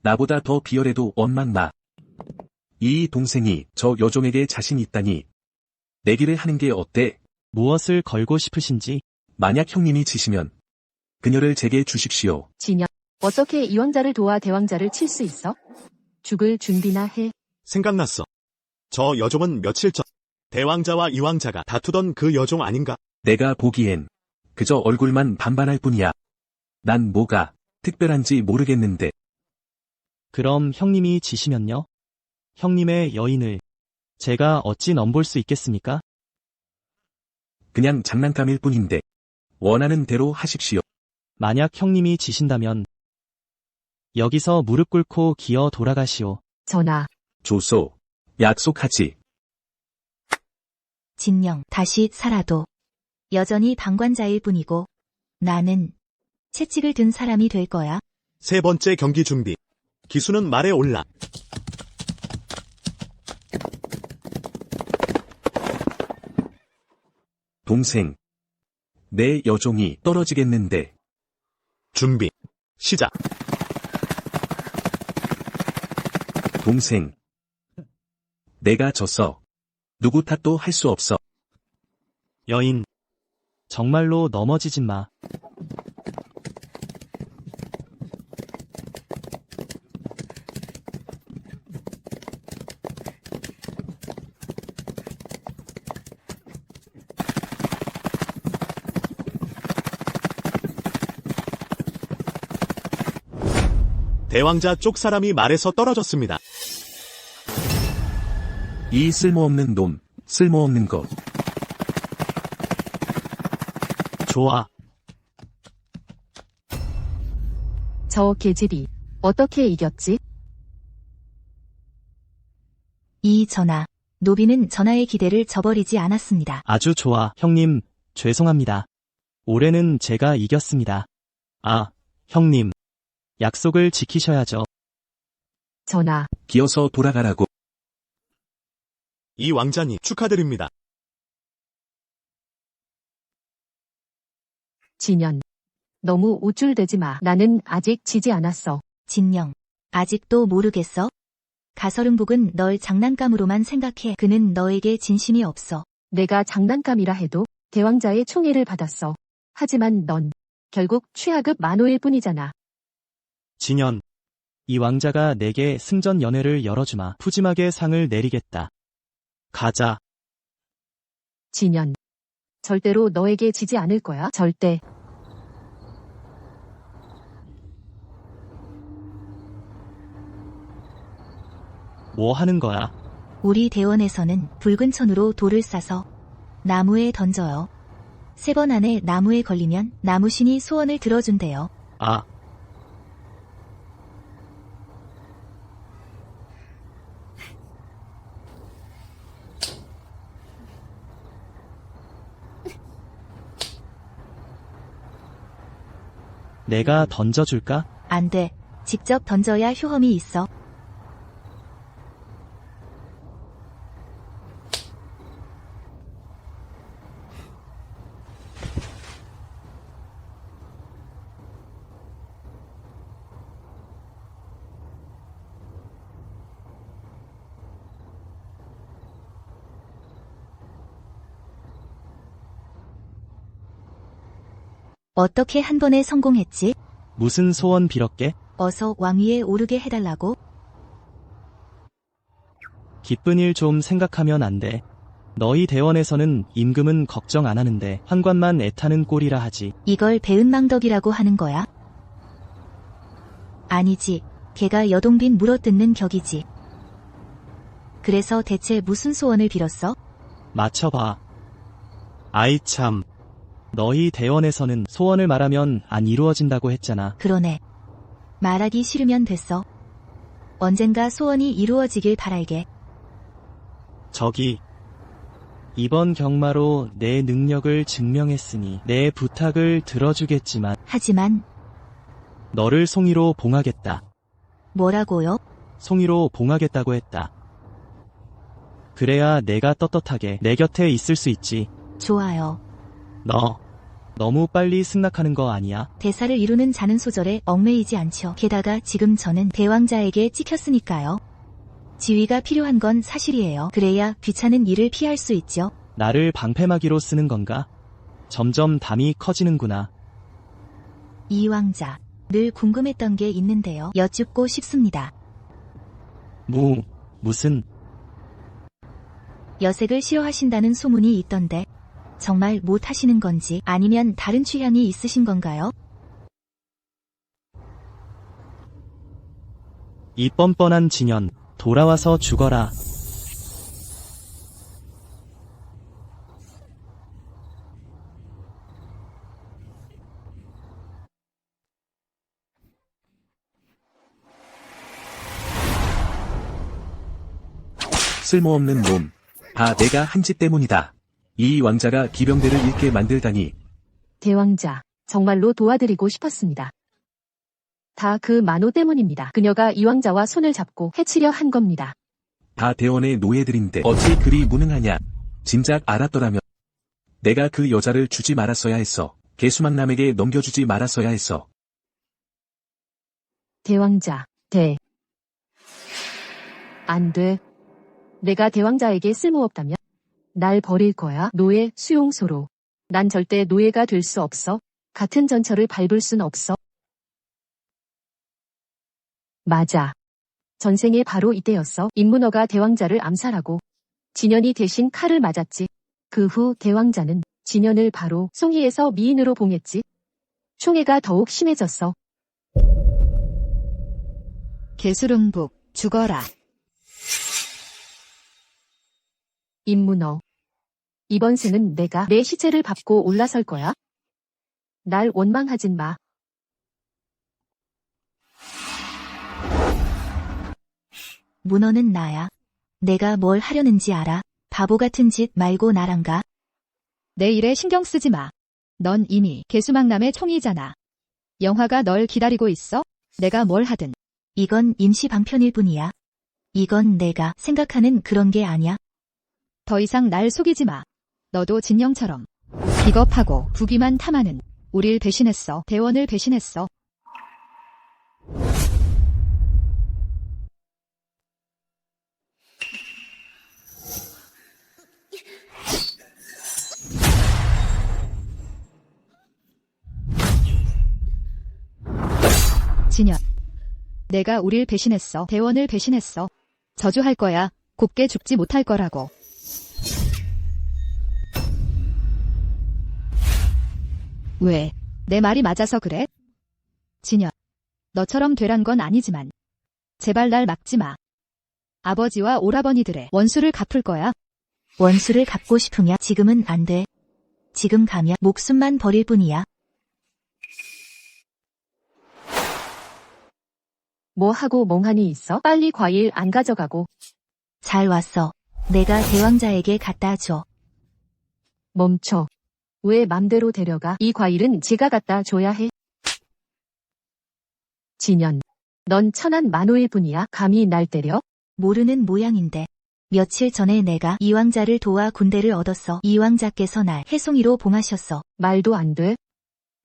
나보다 더 비열해도 원망마. 이 동생이 저 여종에게 자신 있다니. 내기를 하는 게 어때? 무엇을 걸고 싶으신지. 만약 형님이 지시면 그녀를 제게 주십시오. 진영, 어떻게 이 왕자를 도와 대왕자를 칠 수 있어? 죽을 준비나 해. 생각났어. 저 여종은 며칠 전 대왕자와 이 왕자가 다투던 그 여종 아닌가? 내가 보기엔 그저 얼굴만 반반할 뿐이야. 난 뭐가 특별한지 모르겠는데. 그럼 형님이 지시면요? 형님의 여인을 제가 어찌 넘볼 수 있겠습니까? 그냥 장난감일 뿐인데. 원하는 대로 하십시오. 만약 형님이 지신다면 여기서 무릎 꿇고 기어 돌아가시오. 전하, 조소. 약속하지. 진영, 다시 살아도 여전히 방관자일 뿐이고 나는 채찍을 든 사람이 될 거야. 세 번째 경기 준비. 기수는 말에 올라. 동생. 내 여종이 떨어지겠는데. 준비. 시작. 동생. 내가 졌어. 누구 탓도 할 수 없어. 여인. 정말로 넘어지지 마. 대왕자 쪽 사람이 말에서 떨어졌습니다. 이 쓸모없는 놈, 쓸모없는 것. 좋아. 저 계집이 어떻게 이겼지? 이 전하. 노비는 전하의 기대를 저버리지 않았습니다. 아주 좋아. 형님, 죄송합니다. 올해는 제가 이겼습니다. 아, 형님. 약속을 지키셔야죠. 전하, 기어서 돌아가라고. 이 왕자님 축하드립니다. 진연. 너무 우쭐대지 마. 나는 아직 지지 않았어. 진영. 아직도 모르겠어? 가설응복은 널 장난감으로만 생각해. 그는 너에게 진심이 없어. 내가 장난감이라 해도 대왕자의 총애를 받았어. 하지만 넌 결국 취하급 만호일 뿐이잖아. 진연. 이 왕자가 내게 승전 연회를 열어주마. 푸짐하게 상을 내리겠다. 가자. 진연. 절대로 너에게 지지 않을 거야. 절대. 뭐 하는 거야? 우리 대원에서는 붉은 천으로 돌을 싸서 나무에 던져요. 3번 안에 나무에 걸리면 나무신이 소원을 들어준대요. 아, 내가 던져줄까? 안 돼. 직접 던져야 효험이 있어. 어떻게 한 번에 성공했지? 무슨 소원 빌었게? 어서 왕위에 오르게 해달라고? 기쁜 일 좀 생각하면 안 돼. 너희 대원에서는 임금은 걱정 안 하는데 환관만 애타는 꼴이라 하지. 이걸 배은망덕이라고 하는 거야? 아니지. 걔가 여동빈 물어뜯는 격이지. 그래서 대체 무슨 소원을 빌었어? 맞춰봐. 아이 참. 너희 대원에서는 소원을 말하면 안 이루어진다고 했잖아. 그러네. 말하기 싫으면 됐어. 언젠가 소원이 이루어지길 바랄게. 저기. 이번 경마로 내 능력을 증명했으니 내 부탁을 들어주겠지만 하지만 너를 송이로 봉하겠다. 뭐라고요? 송이로 봉하겠다고 했다. 그래야 내가 떳떳하게 내 곁에 있을 수 있지. 좋아요. 너 너무 빨리 승낙하는 거 아니야? 대사를 이루는 자는 소절에 얽매이지 않죠. 게다가 지금 저는 대왕자에게 찍혔으니까요. 지위가 필요한 건 사실이에요. 그래야 귀찮은 일을 피할 수 있죠. 나를 방패막이로 쓰는 건가? 점점 담이 커지는구나. 이 왕자, 늘 궁금했던 게 있는데요. 여쭙고 싶습니다. 무슨? 여색을 싫어하신다는 소문이 있던데 정말 못하시는 건지 아니면 다른 취향이 있으신 건가요? 이 뻔뻔한 진연, 돌아와서 죽어라. 쓸모없는 놈. 다 내가 한 짓 때문이다. 이 왕자가 기병대를 잃게 만들다니. 대왕자, 정말로 도와드리고 싶었습니다. 다 그 만호 때문입니다. 그녀가 이 왕자와 손을 잡고 해치려 한 겁니다. 다 대원의 노예들인데 어찌 그리 무능하냐. 진작 알았더라면 내가 그 여자를 주지 말았어야 했어. 개수망남에게 넘겨주지 말았어야 했어. 대왕자, 안 돼. 내가 대왕자에게 쓸모없다면 날 버릴 거야. 노예, 수용소로. 난 절대 노예가 될 수 없어. 같은 전철을 밟을 순 없어. 맞아. 전생에 바로 이때였어. 임문어가 대왕자를 암살하고 진연이 대신 칼을 맞았지. 그 후 대왕자는 진연을 바로 송이에서 미인으로 봉했지. 총애가 더욱 심해졌어. 개수릉북, 죽어라. 임문어. 이번 생은 내가 내 시체를 밟고 올라설 거야. 날 원망하진 마. 문어는 나야. 내가 뭘 하려는지 알아. 바보 같은 짓 말고 나랑 가. 내 일에 신경 쓰지 마. 넌 이미 개수망남의 총이잖아. 영화가 널 기다리고 있어? 내가 뭘 하든. 이건 임시 방편일 뿐이야. 이건 내가 생각하는 그런 게 아니야. 더 이상 날 속이지 마. 너도 진영처럼 비겁하고 부기만 탐하는 우릴 배신했어. 대원을 배신했어. 진연. 내가 우릴 배신했어. 대원을 배신했어. 저주할 거야. 곱게 죽지 못할 거라고. 왜? 내 말이 맞아서 그래? 진연. 너처럼 되란 건 아니지만 제발 날 막지 마. 아버지와 오라버니들의 원수를 갚을 거야. 원수를 갚고 싶으냐? 지금은 안 돼. 지금 가면 목숨만 버릴 뿐이야. 뭐 하고 멍하니 있어? 빨리 과일 안 가져가고. 잘 왔어. 내가 대왕자에게 갖다 줘. 멈춰. 왜 맘대로 데려가? 이 과일은 제가 갖다 줘야 해. 진연. 넌 천한 만호일 뿐이야. 감히 날 때려? 모르는 모양인데. 며칠 전에 내가 이 왕자를 도와 군대를 얻었어. 이 왕자께서 날 해송이로 봉하셨어. 말도 안 돼.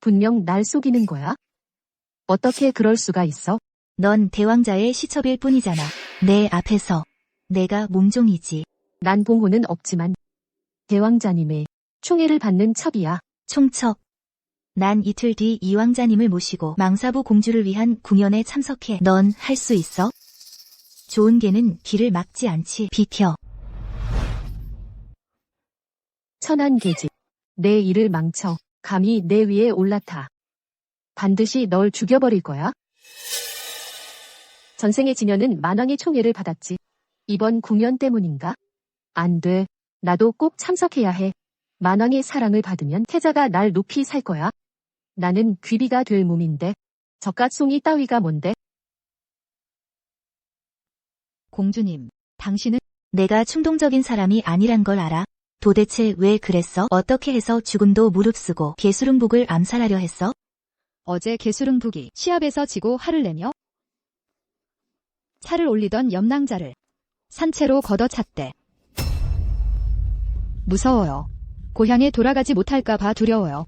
분명 날 속이는 거야? 어떻게 그럴 수가 있어? 넌 대왕자의 시첩일 뿐이잖아. 내 앞에서. 내가 몽종이지. 난 봉호는 없지만 대왕자님의 총애를 받는 첩이야. 총첩. 난 이틀 뒤 이 왕자님을 모시고 망사부 공주를 위한 궁연에 참석해. 넌 할 수 있어? 좋은 개는 길을 막지 않지. 비켜. 천한 계집. 내 일을 망쳐. 감히 내 위에 올라타. 반드시 널 죽여버릴 거야. 전생의 진연은 만왕의 총애를 받았지. 이번 궁연 때문인가? 안 돼. 나도 꼭 참석해야 해. 만왕의 사랑을 받으면 태자가 날 높이 살 거야. 나는 귀비가 될 몸인데 젓갓송이 따위가 뭔데? 공주님, 당신은 내가 충동적인 사람이 아니란 걸 알아. 도대체 왜 그랬어? 어떻게 해서 죽음도 무릅쓰고 개수릉북을 암살하려 했어? 어제 개수릉북이 시합에서 지고 화를 내며 차를 올리던 염낭자를 산채로 걷어찼대. 무서워요. 고향에 돌아가지 못할까봐 두려워요.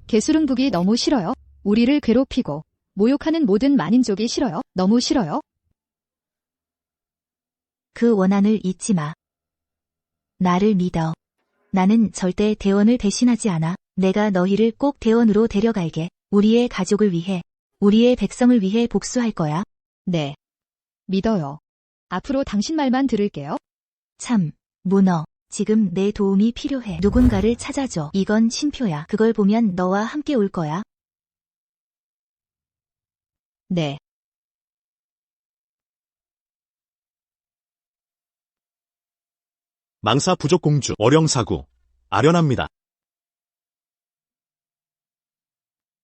개수릉북이 너무 싫어요. 우리를 괴롭히고 모욕하는 모든 만인족이 싫어요. 너무 싫어요. 그 원한을 잊지 마. 나를 믿어. 나는 절대 대원을 배신하지 않아. 내가 너희를 꼭 대원으로 데려갈게. 우리의 가족을 위해, 우리의 백성을 위해 복수할 거야. 네. 믿어요. 앞으로 당신 말만 들을게요. 참, 문어. 지금 내 도움이 필요해. 누군가를 찾아줘. 이건 신표야. 그걸 보면 너와 함께 올 거야. 네. 망사 부족 공주 어령사구 아련합니다.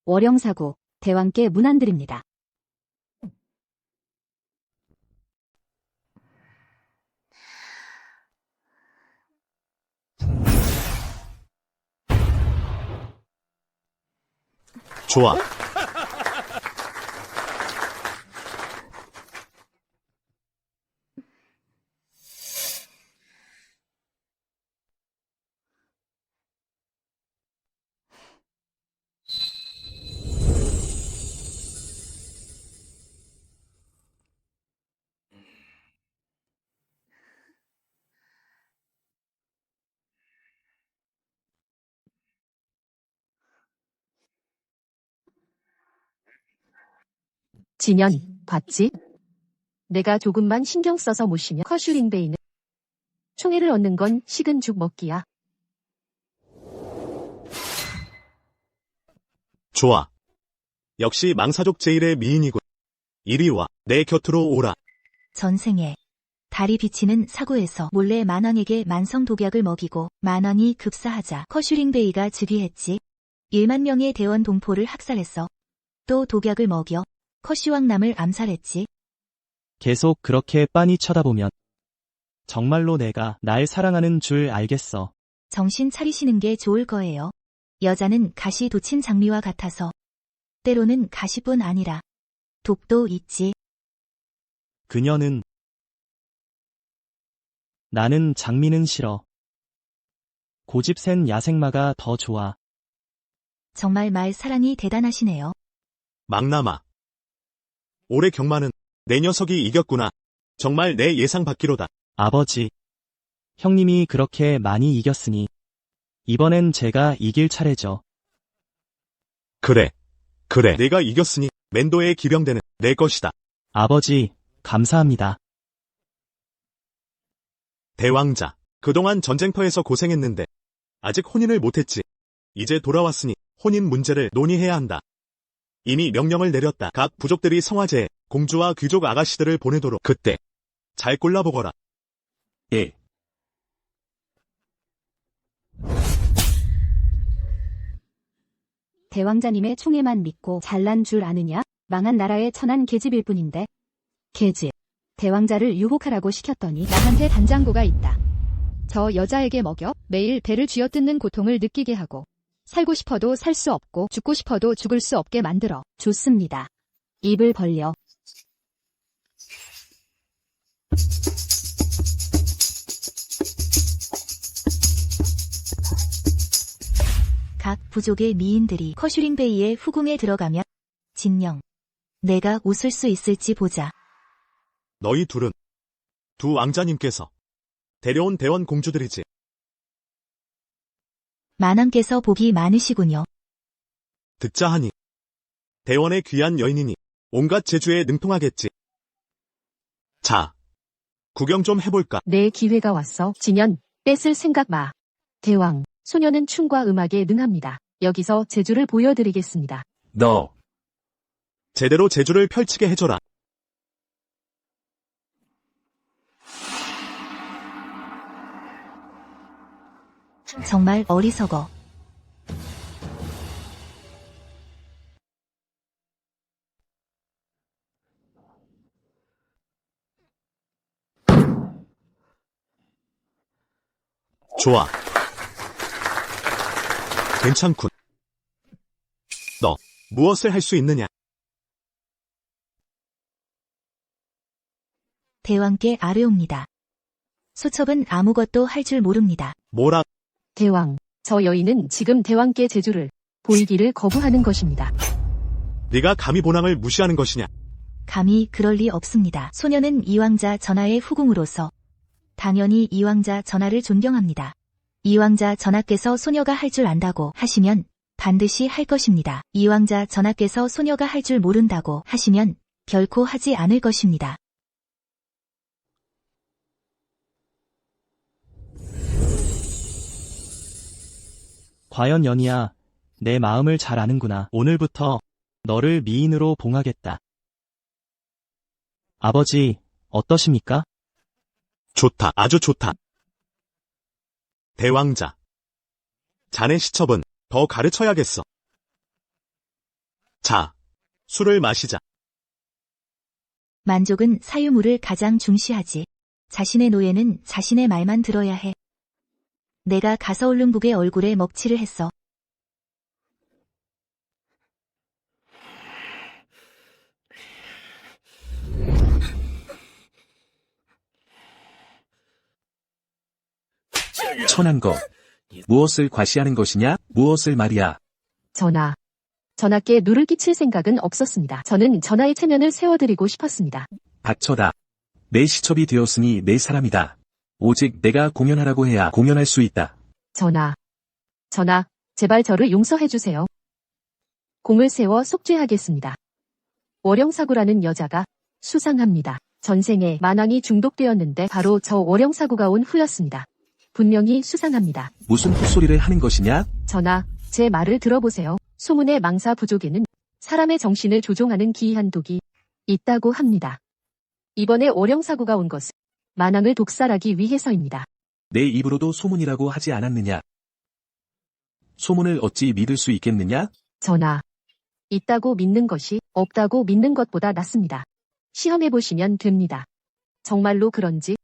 월영사고, 대왕께 문안드립니다. 좋아. 진연, 봤지? 내가 조금만 신경 써서 모시면 커슐링 베이는 총애를 얻는 건 식은 죽 먹기야. 좋아. 역시 망사족 제일의 미인이군. 이리 와. 내 곁으로 오라. 전생에 달이 비치는 사고에서 몰래 만왕에게 만성 독약을 먹이고 만왕이 급사하자 커슈링베이가 즉위했지. 1만 명의 대원 동포를 학살했어. 또 독약을 먹여 커슈왕남을 암살했지. 계속 그렇게 빤히 쳐다보면 정말로 내가 날 사랑하는 줄 알겠어. 정신 차리시는 게 좋을 거예요. 여자는 가시 돋친 장미와 같아서 때로는 가시뿐 아니라 독도 있지. 그녀는 나는 장미는 싫어. 고집센 야생마가 더 좋아. 정말 말 사랑이 대단하시네요. 망나마. 올해 경마는 내 녀석이 이겼구나. 정말 내 예상 밖이로다. 아버지, 형님이 그렇게 많이 이겼으니 이번엔 제가 이길 차례죠. 그래. 내가 이겼으니 멘도의 기병대는 내 것이다. 아버지, 감사합니다. 대왕자. 그동안 전쟁터에서 고생했는데 아직 혼인을 못했지. 이제 돌아왔으니 혼인 문제를 논의해야 한다. 이미 명령을 내렸다. 각 부족들이 성화제에 공주와 귀족 아가씨들을 보내도록. 그때 잘 골라보거라. 예. 대왕자님의 총애만 믿고 잘난 줄 아느냐? 망한 나라의 천한 계집일 뿐인데. 계집. 대왕자를 유혹하라고 시켰더니 나한테 단장고가 있다. 저 여자에게 먹여 매일 배를 쥐어뜯는 고통을 느끼게 하고 살고 싶어도 살 수 없고 죽고 싶어도 죽을 수 없게 만들어. 좋습니다. 입을 벌려. 각 부족의 미인들이 커슈링베이의 후궁에 들어가면 진영. 내가 웃을 수 있을지 보자. 너희 둘은 두 왕자님께서 데려온 대원 공주들이지. 만왕께서 복이 많으시군요. 듣자 하니 대원의 귀한 여인이니 온갖 재주에 능통하겠지. 자, 구경 좀 해볼까? 내 기회가 왔어. 진연, 뺏을 생각 마. 대왕, 소녀는 춤과 음악에 능합니다. 여기서 재주를 보여드리겠습니다. 너, 제대로 재주를 펼치게 해줘라. 정말 어리석어. 좋아. 괜찮군. 너, 무엇을 할 수 있느냐? 대왕께 아뢰옵니다. 소첩은 아무것도 할 줄 모릅니다. 뭐라? 대왕, 저 여인은 지금 대왕께 재주를 보이기를 거부하는 것입니다. 네가 감히 본왕을 무시하는 것이냐? 감히 그럴 리 없습니다. 소녀는 이왕자 전하의 후궁으로서 당연히 이왕자 전하를 존경합니다. 이왕자 전하께서 소녀가 할 줄 안다고 하시면 반드시 할 것입니다. 이왕자 전하께서 소녀가 할 줄 모른다고 하시면 결코 하지 않을 것입니다. 과연 연희야, 내 마음을 잘 아는구나. 오늘부터 너를 미인으로 봉하겠다. 아버지, 어떠십니까? 좋다. 아주 좋다. 대왕자. 자네 시첩은 더 가르쳐야겠어. 자, 술을 마시자. 만족은 사유물을 가장 중시하지. 자신의 노예는 자신의 말만 들어야 해. 내가 가서울릉북의 얼굴에 먹칠을 했어. 천한 것. 무엇을 과시하는 것이냐? 무엇을 말이야? 전하께 누를 끼칠 생각은 없었습니다. 저는 전하의 체면을 세워드리고 싶었습니다. 닥쳐다. 내 시첩이 되었으니 내 사람이다. 오직 내가 공연하라고 해야 공연할 수 있다. 전하, 제발 저를 용서해주세요. 공을 세워 속죄하겠습니다. 월영사구라는 여자가 수상합니다. 전생에 만왕이 중독되었는데 바로 저 월영사구가 온 후였습니다. 분명히 수상합니다. 무슨 헛소리를 하는 것이냐? 전하, 제 말을 들어보세요. 소문의 망사 부족에는 사람의 정신을 조종하는 기이한 독이 있다고 합니다. 이번에 월영사구가 온 것은 만왕을 독살하기 위해서입니다. 내 입으로도 소문이라고 하지 않았느냐? 소문을 어찌 믿을 수 있겠느냐? 전하, 있다고 믿는 것이 없다고 믿는 것보다 낫습니다. 시험해보시면 됩니다. 정말로 그런지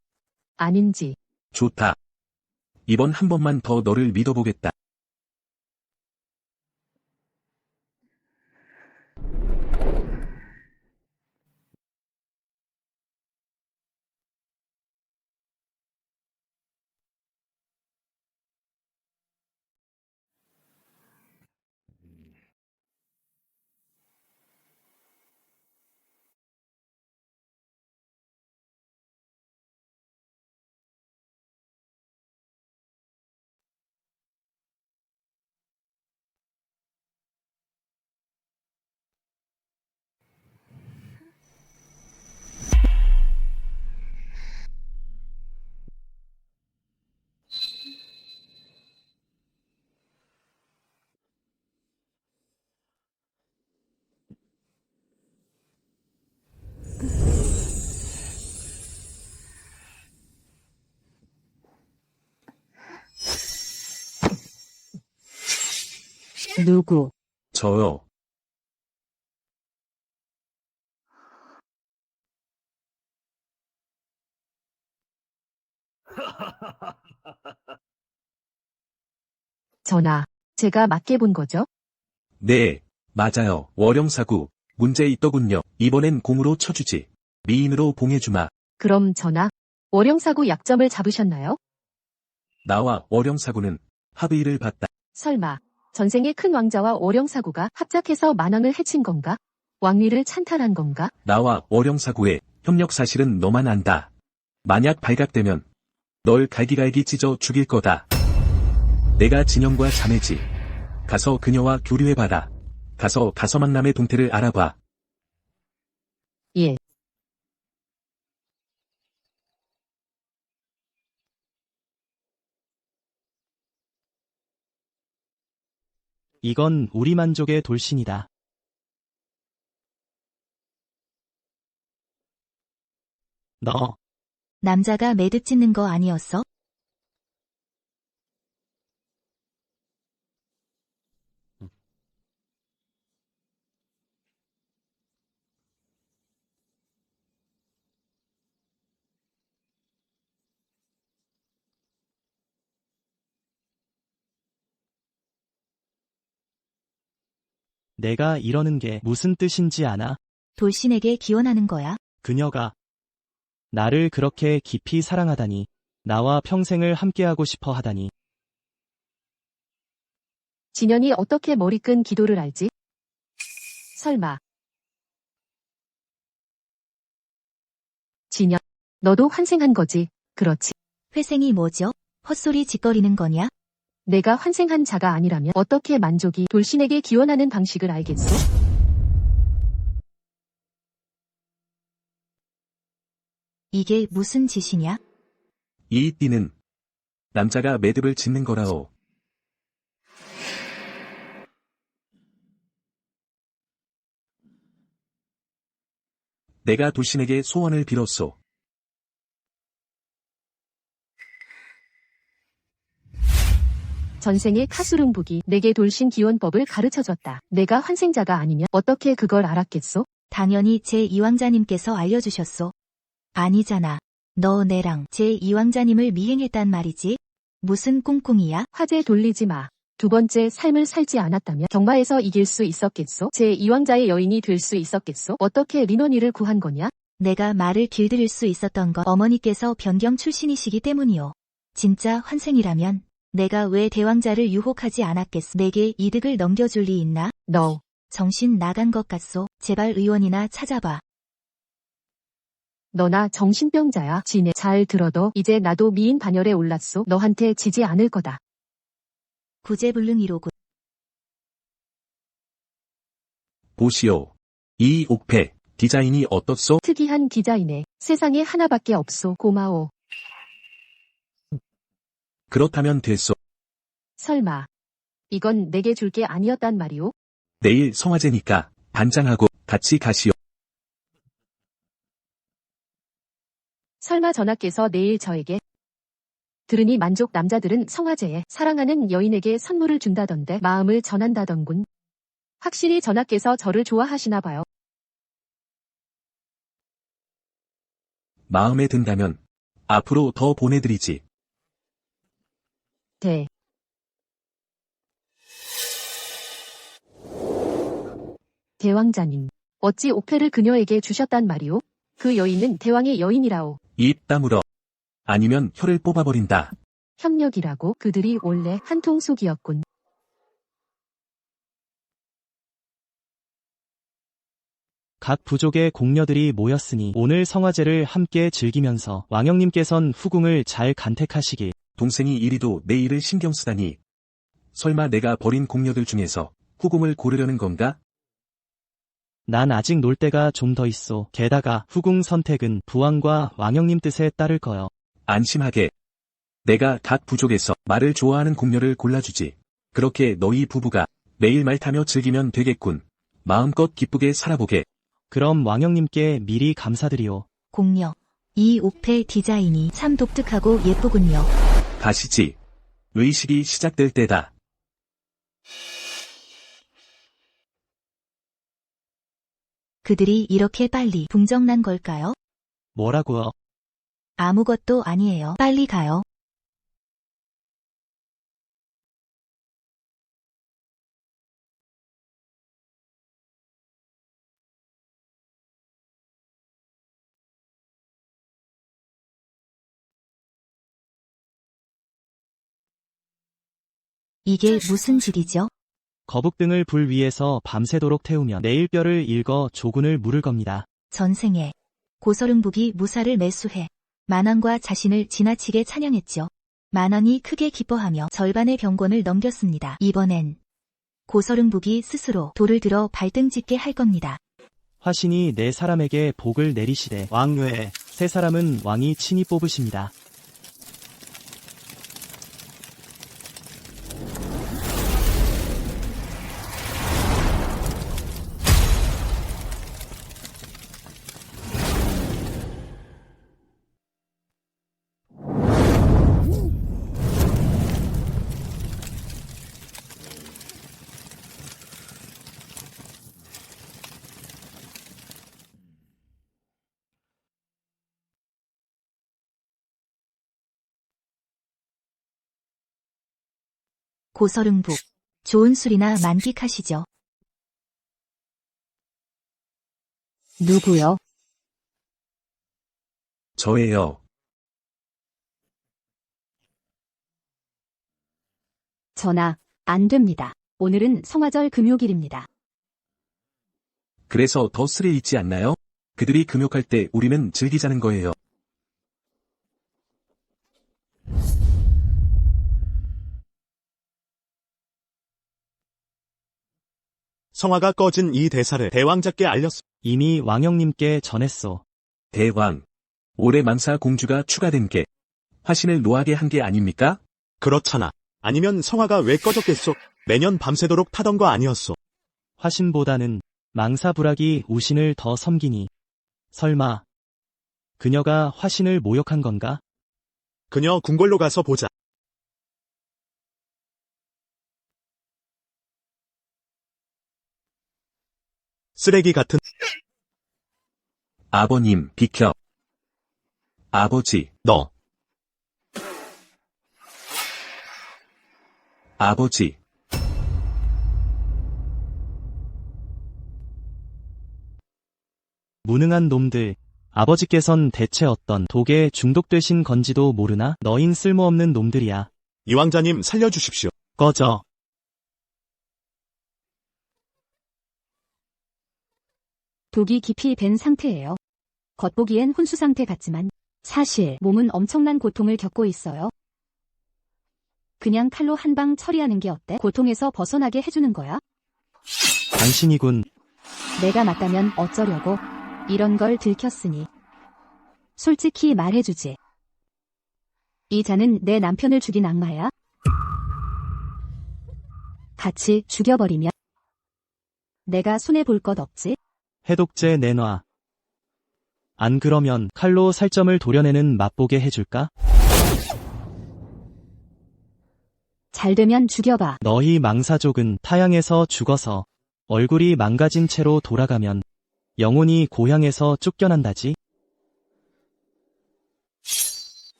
아닌지. 좋다. 이번 한 번만 더 너를 믿어보겠다. 누구? 저요. 전하, 제가 맞게 본 거죠? 네, 맞아요. 월영사구. 문제 있더군요. 이번엔 공으로 쳐주지. 미인으로 봉해주마. 그럼 전하, 월영사구 약점을 잡으셨나요? 나와 월영사구는 합의를 봤다. 설마 전생의 큰 왕자와 월영사구가 합작해서 만왕을 해친 건가? 왕위를 찬탈한 건가? 나와 월영사구의 협력 사실은 너만 안다. 만약 발각되면 널 갈기갈기 찢어 죽일 거다. 내가 진영과 자매지. 가서 그녀와 교류해봐라. 가서 가서망남의 동태를 알아봐. 예. 이건 우리 만족의 돌신이다. 너, 남자가 매듭 짓는 거 아니었어? 내가 이러는 게 무슨 뜻인지 아나? 돌신에게 기원하는 거야? 그녀가 나를 그렇게 깊이 사랑하다니, 나와 평생을 함께하고 싶어 하다니. 진현이 어떻게 머리끈 기도를 알지? 설마. 진현, 너도 환생한 거지, 그렇지? 회생이 뭐죠? 헛소리 짓거리는 거냐? 내가 환생한 자가 아니라면 어떻게 만족이 돌신에게 기원하는 방식을 알겠소? 이게 무슨 짓이냐? 이 띠는 남자가 매듭을 짓는 거라오. 내가 돌신에게 소원을 빌었소. 전생의 카수릉북이 내게 돌신 기원법을 가르쳐줬다. 내가 환생자가 아니면 어떻게 그걸 알았겠소? 당연히 제2왕자님께서 알려주셨소. 아니잖아. 너 내랑 제2왕자님을 미행했단 말이지? 무슨 꿍꿍이야? 화제 돌리지 마. 두 번째 삶을 살지 않았다면 경마에서 이길 수 있었겠소? 제2왕자의 여인이 될 수 있었겠소? 어떻게 민원이를 구한 거냐? 내가 말을 길들일 수 있었던 건 어머니께서 변경 출신이시기 때문이요. 진짜 환생이라면 내가 왜 대왕자를 유혹하지 않았겠어. 내게 이득을 넘겨줄 리 있나? 너, 정신 나간 것 같소. 제발 의원이나 찾아봐. 너나 정신병자야. 지네. 잘 들어도 이제 나도 미인 반열에 올랐소. 너한테 지지 않을 거다. 구제불능이로군. 보시오. 이 옥패, 디자인이 어떻소? 특이한 디자인에 세상에 하나밖에 없소. 고마워. 그렇다면 됐소. 설마. 이건 내게 줄 게 아니었단 말이오? 내일 성화제니까 반장하고 같이 가시오. 설마 전하께서 내일 저에게? 들으니 만족 남자들은 성화제에 사랑하는 여인에게 선물을 준다던데 마음을 전한다던군. 확실히 전하께서 저를 좋아하시나 봐요. 마음에 든다면 앞으로 더 보내드리지. 대왕자님, 어찌 옥패를 그녀에게 주셨단 말이오? 그 여인은 대왕의 여인이라오. 입 다물어. 아니면 혀를 뽑아버린다. 협력이라고? 그들이 원래 한통속이었군. 각 부족의 공녀들이 모였으니 오늘 성화제를 함께 즐기면서 왕형님께선 후궁을 잘 간택하시길. 동생이 이리도 내 일을 신경 쓰다니. 설마 내가 버린 공녀들 중에서 후궁을 고르려는 건가? 난 아직 놀 때가 좀 더 있어. 게다가 후궁 선택은 부왕과 왕형님 뜻에 따를 거요. 안심하게. 내가 각 부족에서 말을 좋아하는 공녀를 골라주지. 그렇게 너희 부부가 매일 말 타며 즐기면 되겠군. 마음껏 기쁘게 살아보게. 그럼 왕형님께 미리 감사드리오. 공녀. 이 옥패 디자인이 참 독특하고 예쁘군요. 가시지. 의식이 시작될 때다. 그들이 이렇게 빨리 붕정난 걸까요? 뭐라고요? 아무것도 아니에요. 빨리 가요. 이게 무슨 짓이죠? 거북등을 불 위에서 밤새도록 태우면 내일 뼈를 읽어 조군을 물을 겁니다. 전생에 고서릉북이 무사를 매수해 만왕과 자신을 지나치게 찬양했죠. 만왕이 크게 기뻐하며 절반의 병권을 넘겼습니다. 이번엔 고서릉북이 스스로 돌을 들어 발등짓게 할 겁니다. 화신이 네 사람에게 복을 내리시되 왕외에 세 사람은 왕이 친히 뽑으십니다. 고서릉북. 좋은 술이나 만끽하시죠. 누구요? 저예요. 전하, 안 됩니다. 오늘은 성화절 금요일입니다. 그래서 더 술에 있지 않나요? 그들이 금욕할 때 우리는 즐기자는 거예요. 성화가 꺼진 이 대사를 대왕자께 알렸소. 이미 왕형님께 전했소. 대왕. 올해 만사 공주가 추가된 게 화신을 노하게 한 게 아닙니까? 그렇잖아. 아니면 성화가 왜 꺼졌겠소? 매년 밤새도록 타던 거 아니었소. 화신보다는 망사불락이 우신을 더 섬기니. 설마 그녀가 화신을 모욕한 건가? 그녀 궁궐로 가서 보자. 쓰레기 같은. 아버님, 비켜. 아버지, 너. 아버지. 무능한 놈들, 아버지께선 대체 어떤 독에 중독되신 건지도 모르나? 너흰 쓸모없는 놈들이야. 이왕자님 살려주십시오. 꺼져. 독이 깊이 밴 상태예요. 겉보기엔 혼수 상태 같지만 사실 몸은 엄청난 고통을 겪고 있어요. 그냥 칼로 한 방 처리하는 게 어때? 고통에서 벗어나게 해주는 거야. 당신이군. 내가 맞다면 어쩌려고. 이런 걸 들켰으니. 솔직히 말해주지. 이 자는 내 남편을 죽인 악마야? 같이 죽여버리면 내가 손해볼 것 없지? 해독제 내놔. 안 그러면 칼로 살점을 도려내는 맛보게 해줄까? 잘 되면 죽여봐. 너희 망사족은 타양에서 죽어서 얼굴이 망가진 채로 돌아가면 영혼이 고향에서 쫓겨난다지.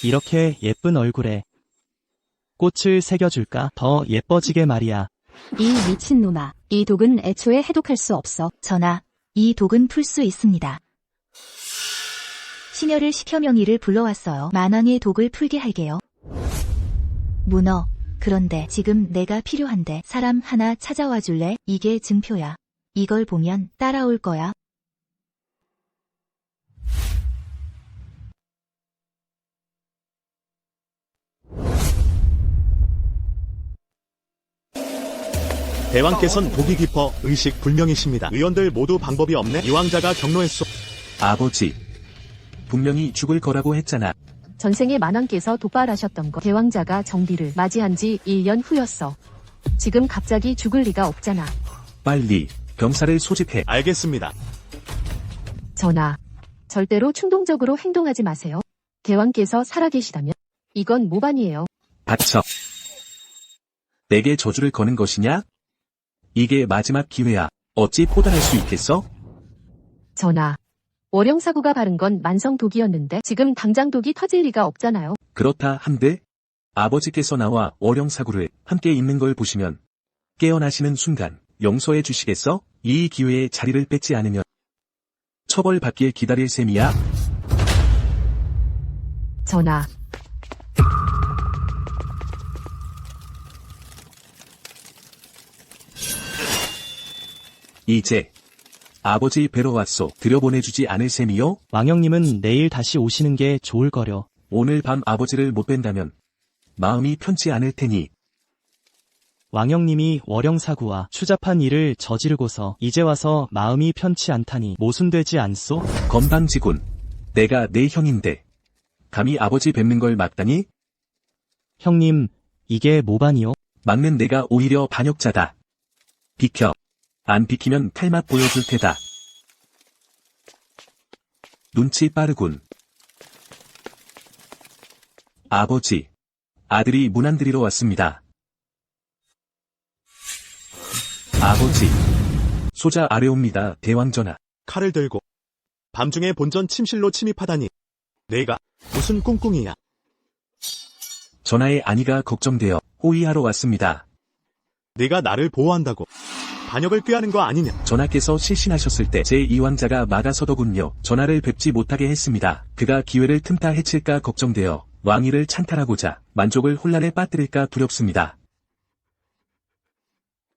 이렇게 예쁜 얼굴에 꽃을 새겨줄까? 더 예뻐지게 말이야. 이 미친놈아. 이 독은 애초에 해독할 수 없어. 전하, 이 독은 풀 수 있습니다. 시녀를 시켜 명의를 불러왔어요. 만왕의 독을 풀게 할게요. 문어, 그런데 지금 내가 필요한데 사람 하나 찾아와 줄래? 이게 증표야. 이걸 보면 따라올 거야. 대왕께선 독이 깊어 의식 불명이십니다. 의원들 모두 방법이 없네. 이왕자가 경로했소. 아버지. 분명히 죽을 거라고 했잖아. 전생에 만왕께서 독발하셨던 거 대왕자가 정비를 맞이한 지 1년 후였어. 지금 갑자기 죽을 리가 없잖아. 빨리 병사를 소집해. 알겠습니다. 전하, 절대로 충동적으로 행동하지 마세요. 대왕께서 살아계시다면 이건 모반이에요. 닥쳐. 내게 저주를 거는 것이냐? 이게 마지막 기회야. 어찌 포단할 수 있겠어? 전하, 월영사구가 바른 건 만성독이었는데 지금 당장 독이 터질 리가 없잖아요. 그렇다 한데 아버지께서 나와 월영사구를 함께 입는 걸 보시면 깨어나시는 순간 용서해 주시겠어? 이 기회에 자리를 뺏지 않으면 처벌받길 기다릴 셈이야. 전하, 이제 아버지 뵈러 왔소. 들여보내주지 않을 셈이요? 왕형님은 내일 다시 오시는 게 좋을 거려. 오늘 밤 아버지를 못 뵌다면 마음이 편치 않을 테니. 왕형님이 월영사구와 추잡한 일을 저지르고서 이제 와서 마음이 편치 않다니 모순되지 않소? 건방지군. 내가 내 형인데 감히 아버지 뵙는 걸 막다니? 형님, 이게 모반이요? 막는 내가 오히려 반역자다. 비켜. 안 비키면 칼맛 보여줄 테다. 눈치 빠르군. 아버지, 아들이 문 안 들이러 왔습니다. 아버지, 소자 아래옵니다. 대왕전하. 칼을 들고 밤중에 본전 침실로 침입하다니. 내가 무슨 꿍꿍이야. 전하의 안위가 걱정되어 호위하러 왔습니다. 네가 나를 보호한다고 반역을 꾀하는 거 아니냐. 전하께서 실신하셨을 때 제2왕자가 막아서더군요. 전하를 뵙지 못하게 했습니다. 그가 기회를 틈타 해칠까 걱정되어 왕위를 찬탈하고자 만족을 혼란에 빠뜨릴까 두렵습니다.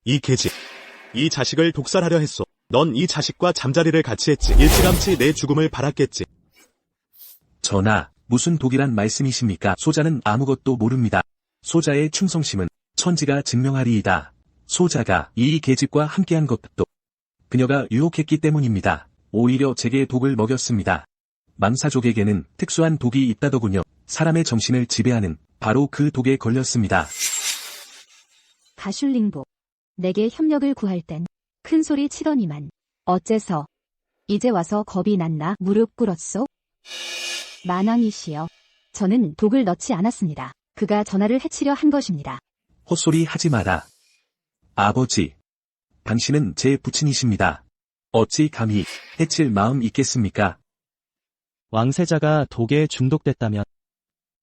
이 계집, 이 자식을 독살하려 했소. 넌 이 자식과 잠자리를 같이 했지. 일찌감치 내 죽음을 바랐겠지. 전하, 무슨 독이란 말씀이십니까? 소자는 아무것도 모릅니다. 소자의 충성심은 천지가 증명하리이다. 소자가 이 계집과 함께한 것도 그녀가 유혹했기 때문입니다. 오히려 제게 독을 먹였습니다. 망사족에게는 특수한 독이 있다더군요. 사람의 정신을 지배하는 바로 그 독에 걸렸습니다. 가슐링보. 내게 협력을 구할 땐 큰 소리 치더니만 어째서 이제 와서 겁이 났나 무릎 꿇었소? 만왕이시여. 저는 독을 넣지 않았습니다. 그가 전하를 해치려 한 것입니다. 헛소리 하지 마라. 아버지, 당신은 제 부친이십니다. 어찌 감히 해칠 마음 있겠습니까? 왕세자가 독에 중독됐다면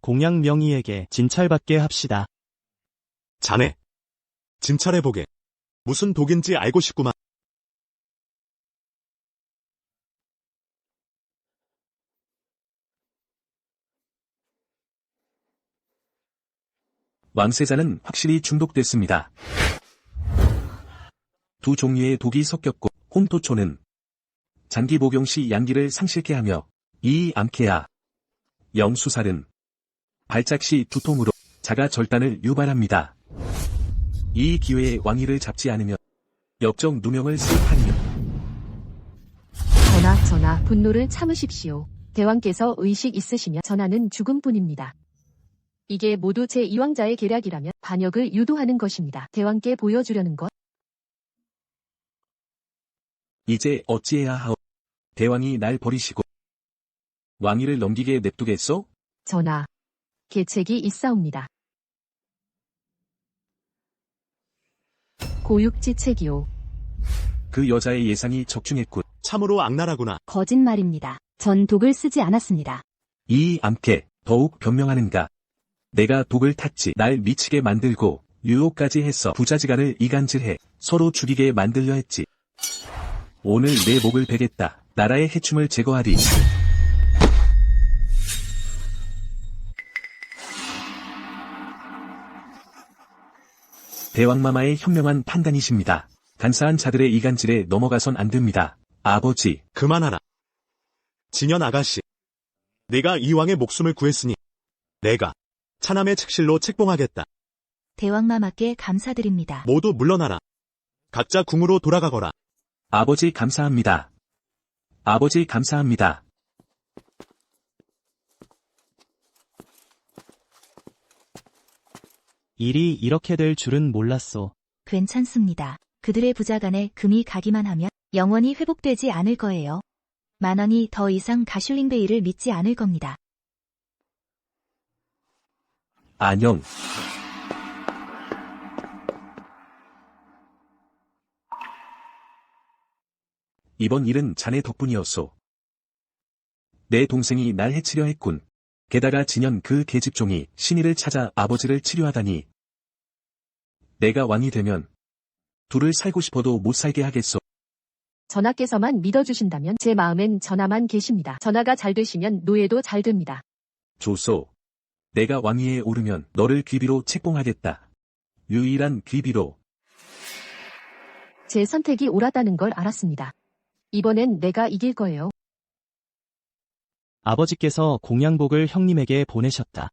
공양 명의에게 진찰받게 합시다. 자네, 진찰해보게. 무슨 독인지 알고 싶구만. 왕세자는 확실히 중독됐습니다. 두 종류의 독이 섞였고 혼토초는 장기 복용 시 양기를 상실케 하며 이 암케아 영수살은 발작 시 두통으로 자가 절단을 유발합니다. 이 기회에 왕위를 잡지 않으면 역적 누명을 쓸 판이며 전하, 분노를 참으십시오. 대왕께서 의식 있으시면 전하는 죽음뿐입니다. 이게 모두 제 이왕자의 계략이라면 반역을 유도하는 것입니다. 대왕께 보여주려는 것. 이제 어찌해야 하오. 대왕이 날 버리시고 왕위를 넘기게 냅두겠소? 전하, 계책이 있사옵니다. 고육지책이오. 그 여자의 예상이 적중했군. 참으로 악랄하구나. 거짓말입니다. 전 독을 쓰지 않았습니다. 이 암캐 더욱 변명하는가. 내가 독을 탔지. 날 미치게 만들고 유혹까지 했어. 부자지간을 이간질해 서로 죽이게 만들려 했지. 오늘 내 목을 베겠다. 나라의 해충을 제거하리. 대왕마마의 현명한 판단이십니다. 간사한 자들의 이간질에 넘어가선 안 됩니다. 아버지, 그만하라. 진현 아가씨. 내가 이 왕의 목숨을 구했으니 내가 차남의 책실로 책봉하겠다. 대왕마마께 감사드립니다. 모두 물러나라. 각자 궁으로 돌아가거라. 아버지 감사합니다. 아버지 감사합니다. 일이 이렇게 될 줄은 몰랐소. 괜찮습니다. 그들의 부자간에 금이 가기만 하면 영원히 회복되지 않을 거예요. 만원이 더 이상 가슐링베이를 믿지 않을 겁니다. 안녕. 이번 일은 자네 덕분이었소. 내 동생이 날 해치려 했군. 게다가 진현 그 계집종이 신의를 찾아 아버지를 치료하다니. 내가 왕이 되면 둘을 살고 싶어도 못 살게 하겠소. 전하께서만 믿어주신다면 제 마음엔 전하만 계십니다. 전하가 잘 되시면 노예도 잘 됩니다. 좋소. 내가 왕위에 오르면 너를 귀비로 책봉하겠다. 유일한 귀비로. 제 선택이 옳았다는 걸 알았습니다. 이번엔 내가 이길 거예요. 아버지께서 공양복을 형님에게 보내셨다.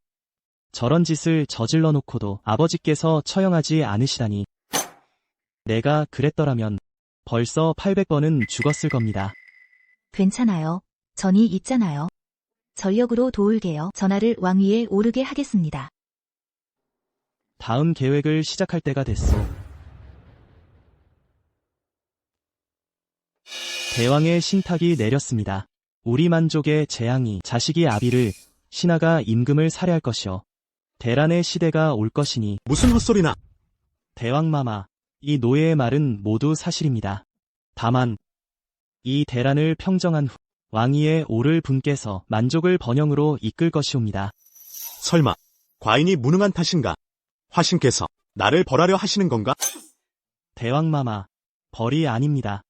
저런 짓을 저질러 놓고도 아버지께서 처형하지 않으시다니. 내가 그랬더라면 벌써 800번은 죽었을 겁니다. 괜찮아요. 전이 있잖아요. 전력으로 도울게요. 전하를 왕위에 오르게 하겠습니다. 다음 계획을 시작할 때가 됐소. 대왕의 신탁이 내렸습니다. 우리 만족의 재앙이 자식이 아비를, 신하가 임금을 살해할 것이요. 대란의 시대가 올 것이니. 무슨 헛소리나. 대왕마마, 이 노예의 말은 모두 사실입니다. 다만 이 대란을 평정한 후 왕위에 오를 분께서 만족을 번영으로 이끌 것이옵니다. 설마 과인이 무능한 탓인가? 화신께서 나를 벌하려 하시는 건가? 대왕마마, 벌이 아닙니다.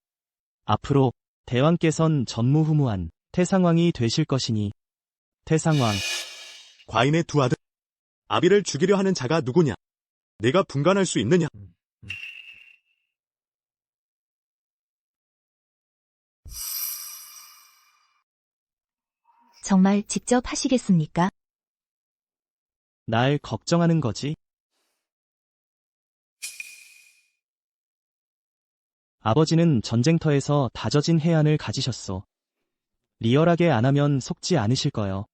앞으로 대왕께선 전무후무한 태상왕이 되실 것이니. 태상왕. 과인의 두 아들 아비를 죽이려 하는 자가 누구냐? 내가 분간할 수 있느냐? 정말 직접 하시겠습니까? 날 걱정하는 거지? 아버지는 전쟁터에서 다져진 해안을 가지셨소. 리얼하게 안 하면 속지 않으실 거요.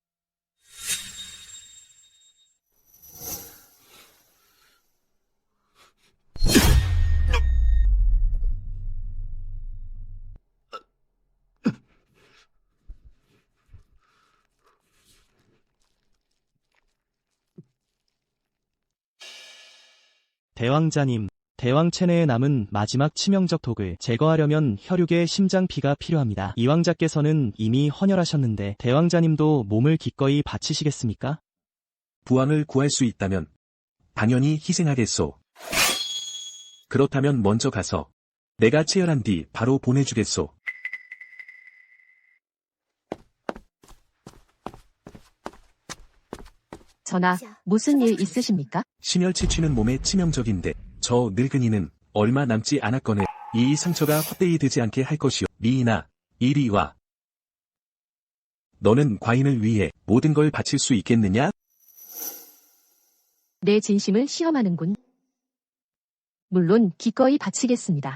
대왕자님, 대왕 체내에 남은 마지막 치명적 독을 제거하려면 혈육의 심장피가 필요합니다. 이왕자께서는 이미 헌혈하셨는데 대왕자님도 몸을 기꺼이 바치시겠습니까? 부왕을 구할 수 있다면 당연히 희생하겠소. 그렇다면 먼저 가서 내가 체열한 뒤 바로 보내주겠소. 전하, 무슨 일 있으십니까? 심혈 치취는 몸에 치명적인데 저 늙은이는 얼마 남지 않았거늘 이 상처가 헛되이 되지 않게 할 것이오. 미인아, 이리 와. 너는 과인을 위해 모든 걸 바칠 수 있겠느냐? 내 진심을 시험하는군. 물론 기꺼이 바치겠습니다.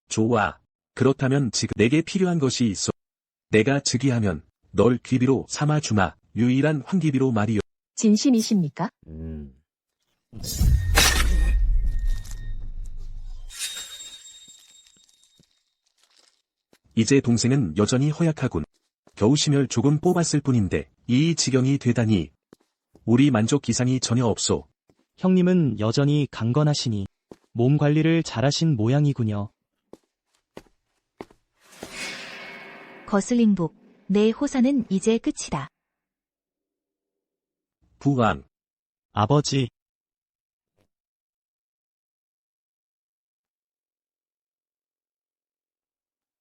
좋아. 그렇다면 지금 내게 필요한 것이 있어. 내가 즉위하면 널 귀비로 삼아주마. 유일한 황귀비로 말이오. 진심이십니까? 이제 동생은 여전히 허약하군. 겨우 심혈 조금 뽑았을 뿐인데 이 지경이 되다니. 우리 만족 이상이 전혀 없소. 형님은 여전히 강건하시니 몸 관리를 잘하신 모양이군요. 거슬링북, 내 호사는 이제 끝이다. 부왕. 아버지,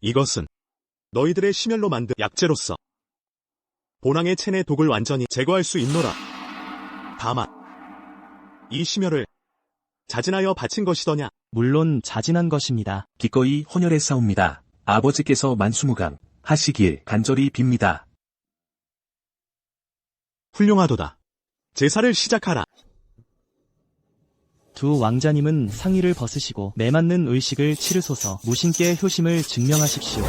이것은 너희들의 심혈로 만든 약재로서 본왕의 체내 독을 완전히 제거할 수 있노라. 다만 이 심혈을 자진하여 바친 것이더냐. 물론 자진한 것입니다. 기꺼이 헌혈했사옵니다. 아버지께서 만수무강 하시길 간절히 빕니다. 훌륭하도다. 제사를 시작하라. 두 왕자님은 상의를 벗으시고 매맞는 의식을 치르소서. 무신께 효심을 증명하십시오.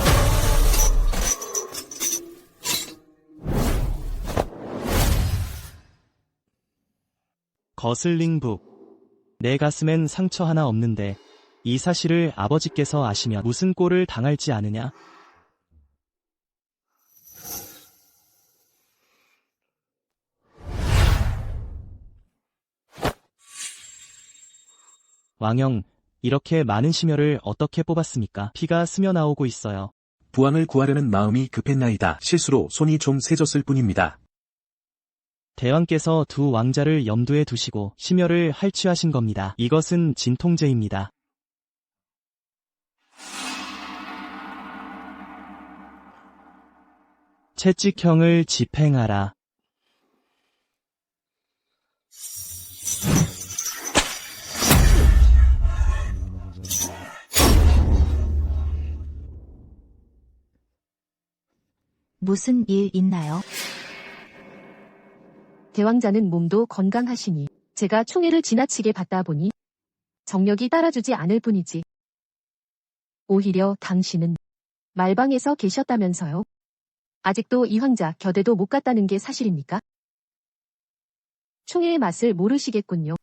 거슬링북, 내 가슴엔 상처 하나 없는데 이 사실을 아버지께서 아시면 무슨 꼴을 당할지 아느냐? 왕영, 이렇게 많은 심혈을 어떻게 뽑았습니까? 피가 스며나오고 있어요. 부왕을 구하려는 마음이 급했나이다. 실수로 손이 좀 세졌을 뿐입니다. 대왕께서 두 왕자를 염두에 두시고 심혈을 할취하신 겁니다. 이것은 진통제입니다. 채찍형을 집행하라. 무슨 일 있나요? 대왕자는 몸도 건강하시니 제가 총애를 지나치게 받다 보니 정력이 따라주지 않을 뿐이지. 오히려 당신은 말방에서 계셨다면서요? 아직도 이 황자 곁에도 못 갔다는 게 사실입니까? 총애의 맛을 모르시겠군요.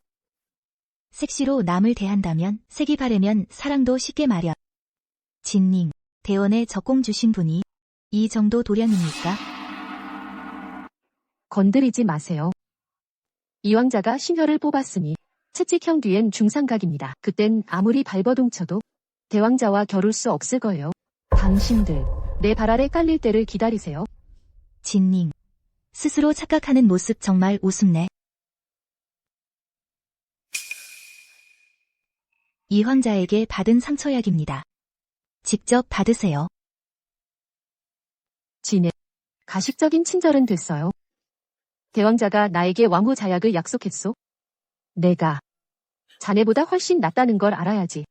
색시로 남을 대한다면 색이 바래면 사랑도 쉽게 마련. 진닝, 대원에 적공 주신 분이 이 정도 도량입니까? 건드리지 마세요. 이 왕자가 심혈을 뽑았으니 채찍형 뒤엔 중상각입니다. 그땐 아무리 발버둥쳐도 대왕자와 겨룰 수 없을 거예요. 당신들, 내 발 아래 깔릴 때를 기다리세요. 진닝, 스스로 착각하는 모습 정말 우습네. 이 황자에게 받은 상처약입니다. 직접 받으세요. 진해, 가식적인 친절은 됐어요. 대왕자가 나에게 왕후 자약을 약속했소. 내가 자네보다 훨씬 낫다는 걸 알아야지.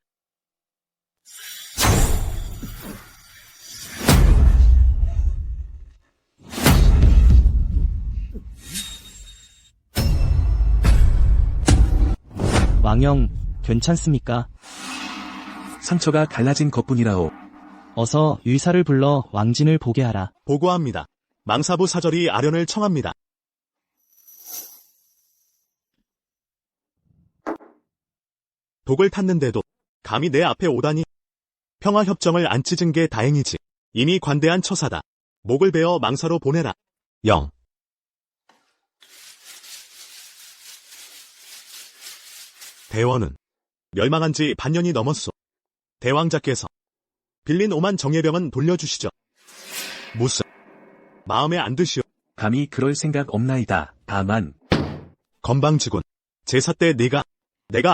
왕영, 괜찮습니까? 상처가 갈라진 것뿐이라오. 어서 의사를 불러 왕진을 보게 하라. 보고합니다. 망사부 사절이 아련을 청합니다. 독을 탔는데도 감히 내 앞에 오다니. 평화협정을 안 찢은 게 다행이지. 이미 관대한 처사다. 목을 베어 망사로 보내라. 영. 대원은 멸망한 지 반년이 넘었소. 대왕자께서 빌린 오만 정예병은 돌려주시죠. 무슨 마음에 안 드시오. 감히 그럴 생각 없나이다. 다만 건방지군. 제사 때 내가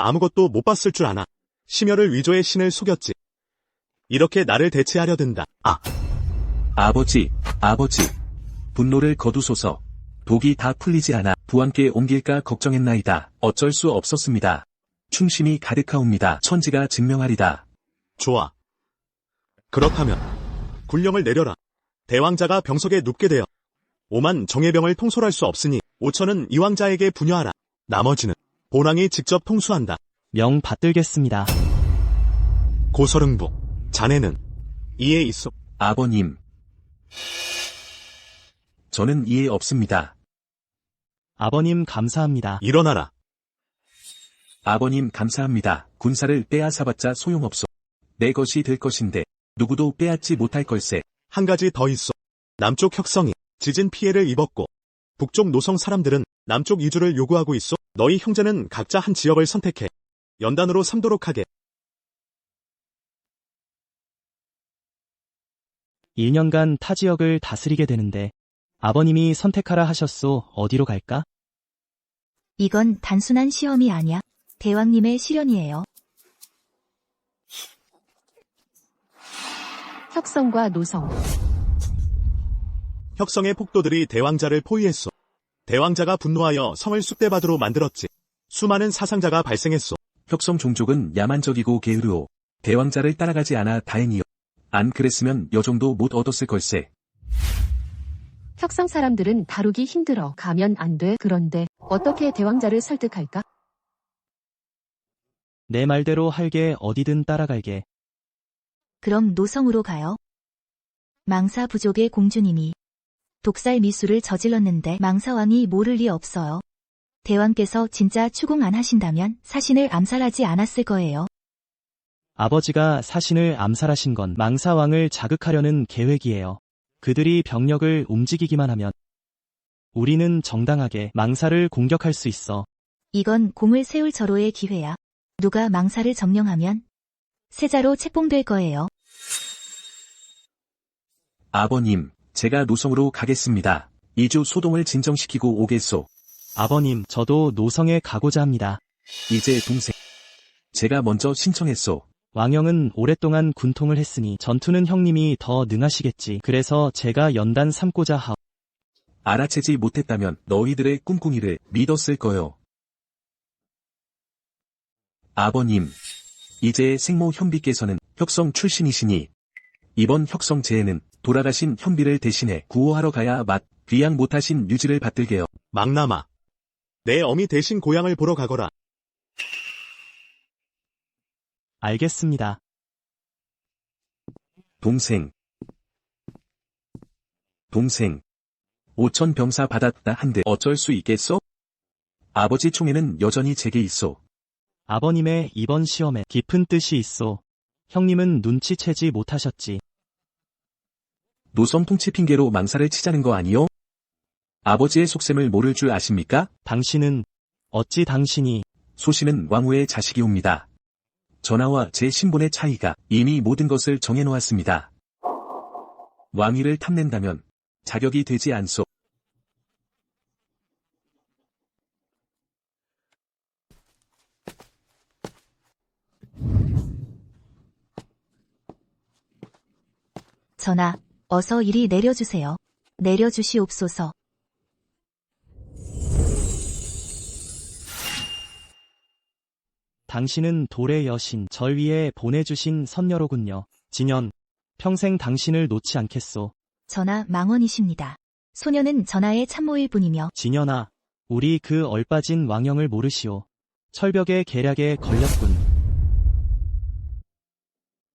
아무것도 못 봤을 줄 아나. 심혈을 위조해 신을 속였지. 이렇게 나를 대체하려 든다. 아버지, 분노를 거두소서. 독이 다 풀리지 않아 부왕께 옮길까 걱정했나이다. 어쩔 수 없었습니다. 충심이 가득하옵니다. 천지가 증명하리다. 좋아. 그렇다면 군령을 내려라. 대왕자가 병석에 눕게 되어 5만 정예병을 통솔할 수 없으니 5천은 이왕자에게 분여하라. 나머지는 본왕이 직접 통수한다. 명 받들겠습니다. 고서릉부, 자네는 이에 있어. 아버님. 저는 이해 없습니다. 아버님 감사합니다. 일어나라. 아버님 감사합니다. 군사를 빼앗아봤자 소용없소. 내 것이 될 것인데 누구도 빼앗지 못할 걸세. 한 가지 더 있어. 남쪽 혁성이 지진 피해를 입었고 북쪽 노성 사람들은 남쪽 이주를 요구하고 있어. 너희 형제는 각자 한 지역을 선택해 연단으로 삼도록 하게. 1년간 타 지역을 다스리게 되는데 아버님이 선택하라 하셨소. 어디로 갈까? 이건 단순한 시험이 아니야. 대왕님의 시련이에요. 혁성과 노성. 혁성의 폭도들이 대왕자를 포위했어. 대왕자가 분노하여 성을 쑥대밭으로 만들었지. 수많은 사상자가 발생했어. 혁성 종족은 야만적이고 게으르오. 대왕자를 따라가지 않아 다행이요. 안 그랬으면 여정도 못 얻었을 걸세. 혁성 사람들은 다루기 힘들어. 가면 안 돼. 그런데 어떻게 대왕자를 설득할까? 내 말대로 할게. 어디든 따라갈게. 그럼 노성으로 가요. 망사 부족의 공주님이 독살 미수를 저질렀는데 망사왕이 모를 리 없어요. 대왕께서 진짜 추궁 안 하신다면 사신을 암살하지 않았을 거예요. 아버지가 사신을 암살하신 건 망사왕을 자극하려는 계획이에요. 그들이 병력을 움직이기만 하면 우리는 정당하게 망사를 공격할 수 있어. 이건 공을 세울 절호의 기회야. 누가 망사를 점령하면 세자로 책봉될 거예요. 아버님, 제가 노성으로 가겠습니다. 이주 소동을 진정시키고 오겠소. 아버님, 저도 노성에 가고자 합니다. 이제 동생. 제가 먼저 신청했소. 왕영은 오랫동안 군통을 했으니 전투는 형님이 더 능하시겠지. 그래서 제가 연단 삼고자 하오. 알아채지 못했다면 너희들의 꿍꿍이를 믿었을 거요. 아버님, 이제 생모 현비께서는 혁성 출신이시니 이번 혁성 제에는 돌아가신 현비를 대신해 구호하러 가야 귀양 못하신 유지를 받들게요. 망나마. 내 어미 대신 고향을 보러 가거라. 알겠습니다. 동생. 5천 병사 받았다 한데 어쩔 수 있겠소? 아버지 총에는 여전히 제게 있소. 아버님의 이번 시험에 깊은 뜻이 있소. 형님은 눈치채지 못하셨지. 노성 통치 핑계로 망사를 치자는 거 아니요? 아버지의 속셈을 모를 줄 아십니까? 당신은 어찌 당신이 소신은 왕후의 자식이옵니다. 전하와 제 신분의 차이가 이미 모든 것을 정해놓았습니다. 왕위를 탐낸다면 자격이 되지 않소. 전하, 어서 이리 내려주세요. 내려주시옵소서. 당신은 돌의 여신 절 위에 보내주신 선녀로군요. 진연, 평생 당신을 놓지 않겠소. 전하 망언이십니다. 소녀는 전하의 참모일 뿐이며 진연아, 우리 그 얼빠진 왕영을 모르시오. 철벽의 계략에 걸렸군.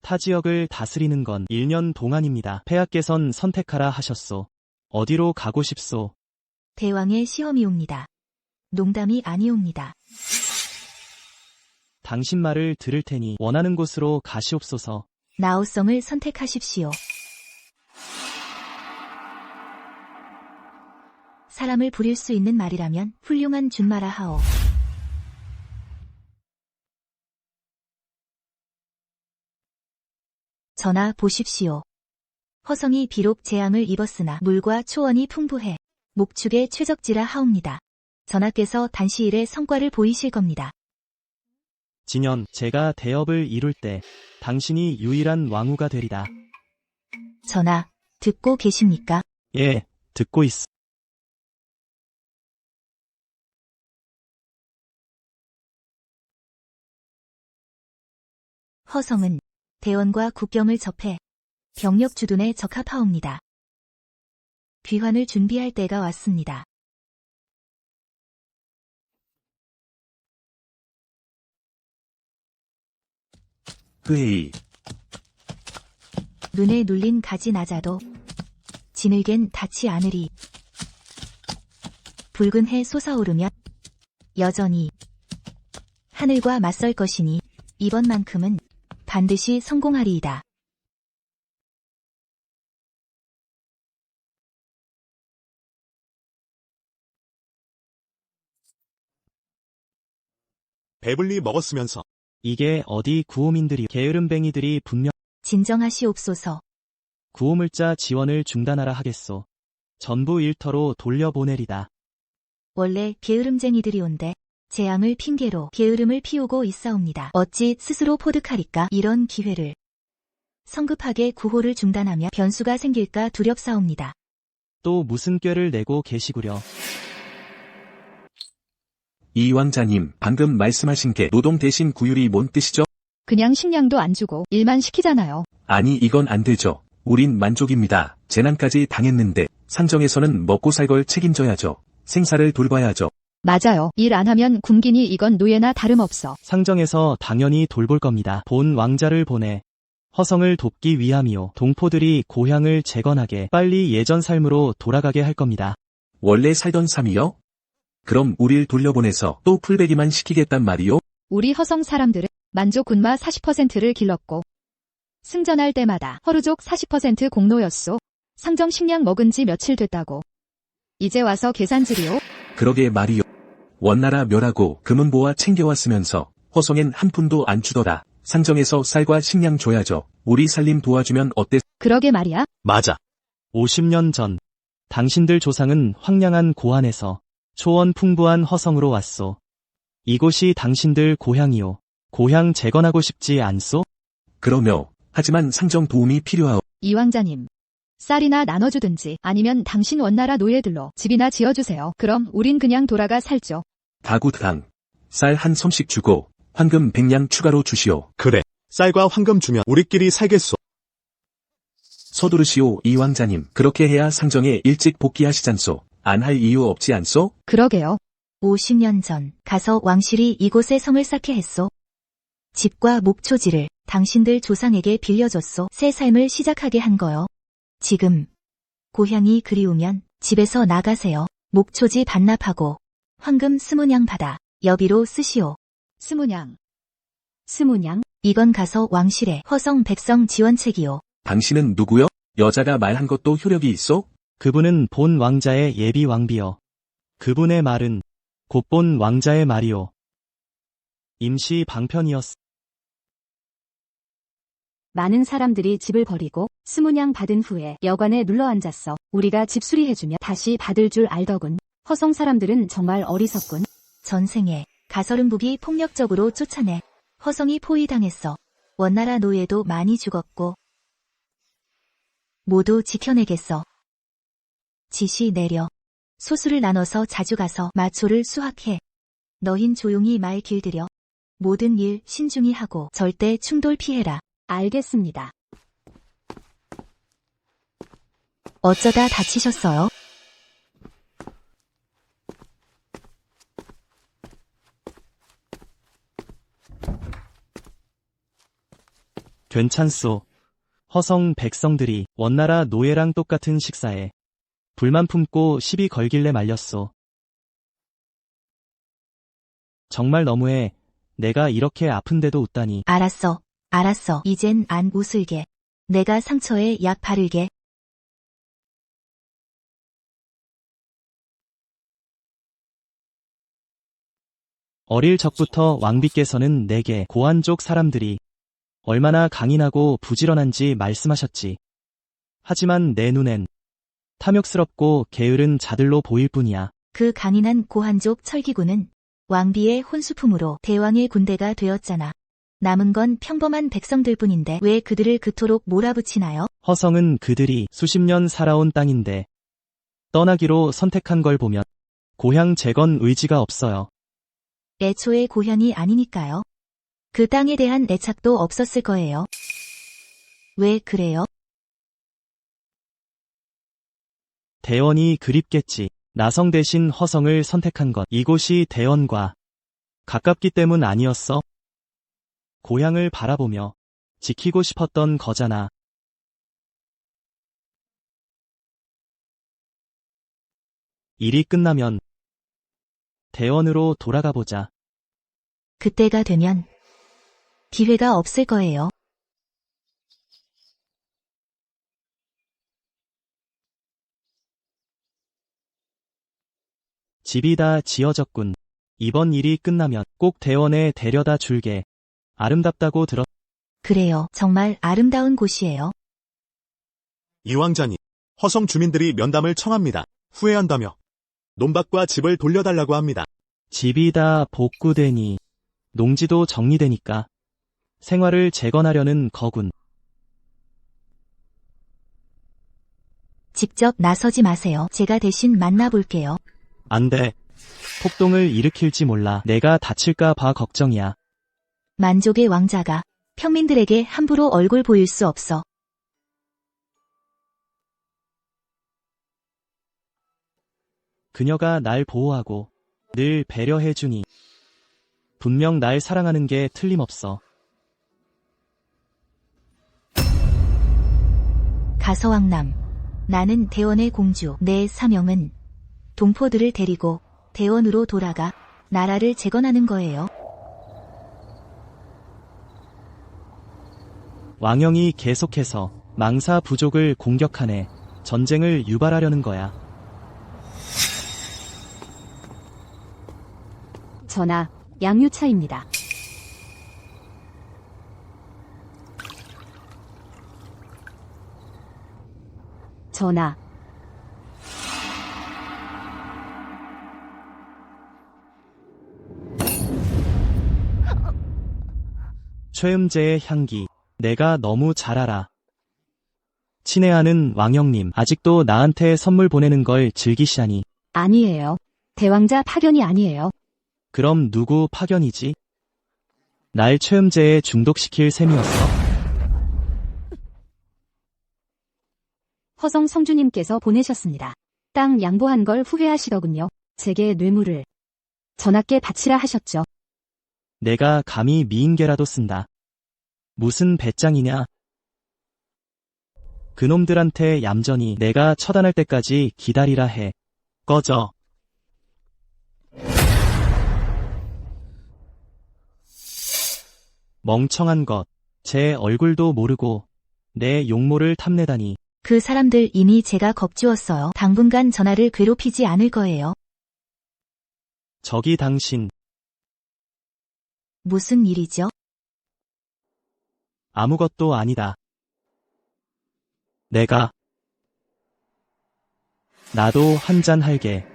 타 지역을 다스리는 건 1년 동안입니다. 폐하께선 선택하라 하셨소. 어디로 가고 싶소? 대왕의 시험이옵니다. 농담이 아니옵니다. 당신 말을 들을 테니 원하는 곳으로 가시옵소서. 나우성을 선택하십시오. 사람을 부릴 수 있는 말이라면 훌륭한 준마라 하오. 전하 보십시오. 허성이 비록 재앙을 입었으나 물과 초원이 풍부해 목축의 최적지라 하옵니다. 전하께서 단시일에 성과를 보이실 겁니다. 진연, 제가 대업을 이룰 때 당신이 유일한 왕후가 되리다. 전하, 듣고 계십니까? 예, 듣고 있어. 허성은 대원과 국경을 접해 병력 주둔에 적합하옵니다. 귀환을 준비할 때가 왔습니다. 흐에이. 눈에 눌린 가지 낮아도 진흙엔 닿지 않으리. 붉은 해 솟아오르면 여전히 하늘과 맞설 것이니 이번만큼은 반드시 성공하리이다. 배불리 먹었으면서 이게 어디 구호민들이 게으름뱅이들이 분명 진정하시옵소서. 구호물자 지원을 중단하라 하겠소. 전부 일터로 돌려보내리다. 원래 게으름쟁이들이온데 재앙을 핑계로 게으름을 피우고 있사옵니다. 어찌 스스로 포득하리까? 이런 기회를 성급하게 구호를 중단하며 변수가 생길까 두렵사옵니다. 또 무슨 꾀를 내고 계시구려. 이 왕자님, 방금 말씀하신 게 노동 대신 구휼이 뭔 뜻이죠? 그냥 식량도 안 주고 일만 시키잖아요. 아니 이건 안 되죠. 우린 만족입니다. 재난까지 당했는데 상정에서는 먹고 살 걸 책임져야죠. 생사를 돌봐야죠. 맞아요. 일 안 하면 굶기니 이건 노예나 다름없어. 상정에서 당연히 돌볼 겁니다. 본 왕자를 보내 허성을 돕기 위함이요. 동포들이 고향을 재건하게 빨리 예전 삶으로 돌아가게 할 겁니다. 원래 살던 삶이요? 그럼 우릴 돌려보내서 또 풀베기만 시키겠단 말이요? 우리 허성 사람들은 만족 군마 40%를 길렀고 승전할 때마다 허루족 40% 공로였소. 상정 식량 먹은 지 며칠 됐다고. 이제 와서 계산질이요? 그러게 말이요. 원나라 멸하고 금은보화 챙겨왔으면서 허성엔 한 푼도 안 주더라. 상정에서 쌀과 식량 줘야죠. 우리 살림 도와주면 어때? 그러게 말이야. 맞아. 50년 전 당신들 조상은 황량한 고안에서 초원 풍부한 허성으로 왔소. 이곳이 당신들 고향이요. 고향 재건하고 싶지 않소? 그러며 하지만 상정 도움이 필요하오. 이 왕자님. 쌀이나 나눠주든지 아니면 당신 원나라 노예들로 집이나 지어주세요. 그럼 우린 그냥 돌아가 살죠. 다굿당. 쌀 한 섬씩 주고 황금 100냥 추가로 주시오. 그래. 쌀과 황금 주면 우리끼리 살겠소. 서두르시오 이 왕자님. 그렇게 해야 상정에 일찍 복귀하시잖소. 안 할 이유 없지 않소? 그러게요. 50년 전 가서 왕실이 이곳에 성을 쌓게 했소. 집과 목초지를 당신들 조상에게 빌려줬소. 새 삶을 시작하게 한 거요. 지금 고향이 그리우면 집에서 나가세요. 목초지 반납하고 황금 20냥 받아 여비로 쓰시오. 20냥. 스무냥, 이건 가서 왕실에 허성 백성 지원책이요. 당신은 누구요? 여자가 말한 것도 효력이 있어? 그분은 본 왕자의 예비 왕비여. 그분의 말은 곧 본 왕자의 말이요. 임시 방편이었어. 많은 사람들이 집을 버리고 20냥 받은 후에 여관에 눌러앉았어. 우리가 집 수리해주며 다시 받을 줄 알더군. 허성 사람들은 정말 어리석군. 전생에 가서름북이 폭력적으로 쫓아내 허성이 포위당했어. 원나라 노예도 많이 죽었고 모두 지켜내겠어. 지시 내려 소수를 나눠서 자주 가서 마초를 수확해. 너흰 조용히 말 길들여. 모든 일 신중히 하고 절대 충돌 피해라. 알겠습니다. 어쩌다 다치셨어요? 괜찮소. 허성 백성들이 원나라 노예랑 똑같은 식사에 불만 품고 시비 걸길래 말렸소. 정말 너무해. 내가 이렇게 아픈데도 웃다니. 알았어. 알았어. 이젠 안 웃을게. 내가 상처에 약 바를게. 어릴 적부터 왕비께서는 내게 고안족 사람들이 얼마나 강인하고 부지런한지 말씀하셨지. 하지만 내 눈엔 탐욕스럽고 게으른 자들로 보일 뿐이야. 그 강인한 고한족 철기군은 왕비의 혼수품으로 대왕의 군대가 되었잖아. 남은 건 평범한 백성들뿐인데 왜 그들을 그토록 몰아붙이나요? 허성은 그들이 수십 년 살아온 땅인데 떠나기로 선택한 걸 보면 고향 재건 의지가 없어요. 애초에 고향이 아니니까요. 그 땅에 대한 애착도 없었을 거예요. 왜 그래요? 대원이 그립겠지. 나성 대신 허성을 선택한 것. 이곳이 대원과 가깝기 때문 아니었어? 고향을 바라보며 지키고 싶었던 거잖아. 일이 끝나면 대원으로 돌아가 보자. 그때가 되면 기회가 없을 거예요. 집이 다 지어졌군. 이번 일이 끝나면 꼭 대원에 데려다 줄게. 아름답다고 들었. 그래요. 정말 아름다운 곳이에요. 이왕자니 허성 주민들이 면담을 청합니다. 후회한다며 논밭과 집을 돌려달라고 합니다. 집이 다 복구되니 농지도 정리되니까 생활을 재건하려는 거군. 직접 나서지 마세요. 제가 대신 만나볼게요. 안 돼. 폭동을 일으킬지 몰라. 내가 다칠까 봐 걱정이야. 만족의 왕자가 평민들에게 함부로 얼굴 보일 수 없어. 그녀가 날 보호하고 늘 배려해주니 분명 날 사랑하는 게 틀림없어. 가서왕남. 나는 대원의 공주. 내 사명은 동포들을 데리고 대원으로 돌아가 나라를 재건하는 거예요. 왕영이 계속해서 망사 부족을 공격하네. 전쟁을 유발하려는 거야. 전하, 양유차입니다. 전하, 최음제의 향기. 내가 너무 잘 알아. 친애하는 왕영님, 아직도 나한테 선물 보내는 걸 즐기시다니. 아니에요. 대왕자 파견이 아니에요. 그럼 누구 파견이지? 날 최음제에 중독시킬 셈이었어? 허성 성주님께서 보내셨습니다. 땅 양보한 걸 후회하시더군요. 제게 뇌물을 전하께 바치라 하셨죠. 내가 감히 미인계라도 쓴다. 무슨 배짱이냐? 그놈들한테 얌전히 내가 처단할 때까지 기다리라 해. 꺼져. 멍청한 것. 제 얼굴도 모르고 내 용모를 탐내다니. 그 사람들 이미 제가 겁주었어요. 당분간 전하를 괴롭히지 않을 거예요. 저기 당신. 무슨 일이죠? 아무것도 아니다. 내가 나도 한잔 할게.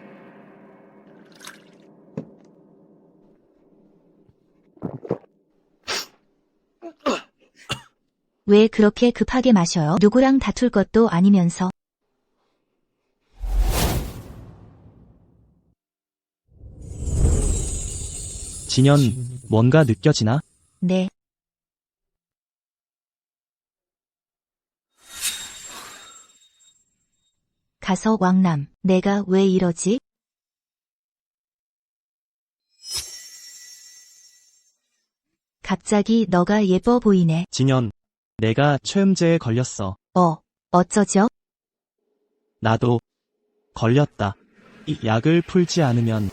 왜 그렇게 급하게 마셔요? 누구랑 다툴 것도 아니면서. 진연, 뭔가 느껴지나? 네. 가서 왕남, 내가 왜 이러지? 갑자기 너가 예뻐 보이네. 진연, 내가 최음제에 걸렸어. 어쩌죠? 나도 걸렸다. 이 약을 풀지 않으면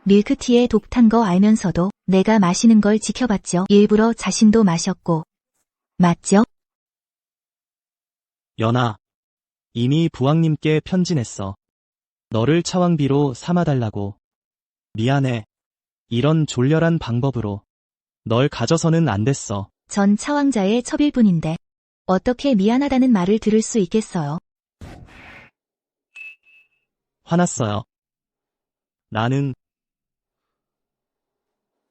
밀크티에 독 탄 거 알면서도 내가 마시는 걸 지켜봤죠. 일부러 자신도 마셨고. 맞죠? 연아, 이미 부왕님께 편지 냈어. 너를 차왕비로 삼아달라고. 미안해. 이런 졸렬한 방법으로 널 가져서는 안 됐어. 전 차왕자의 첩일 뿐인데 어떻게 미안하다는 말을 들을 수 있겠어요. 화났어요. 나는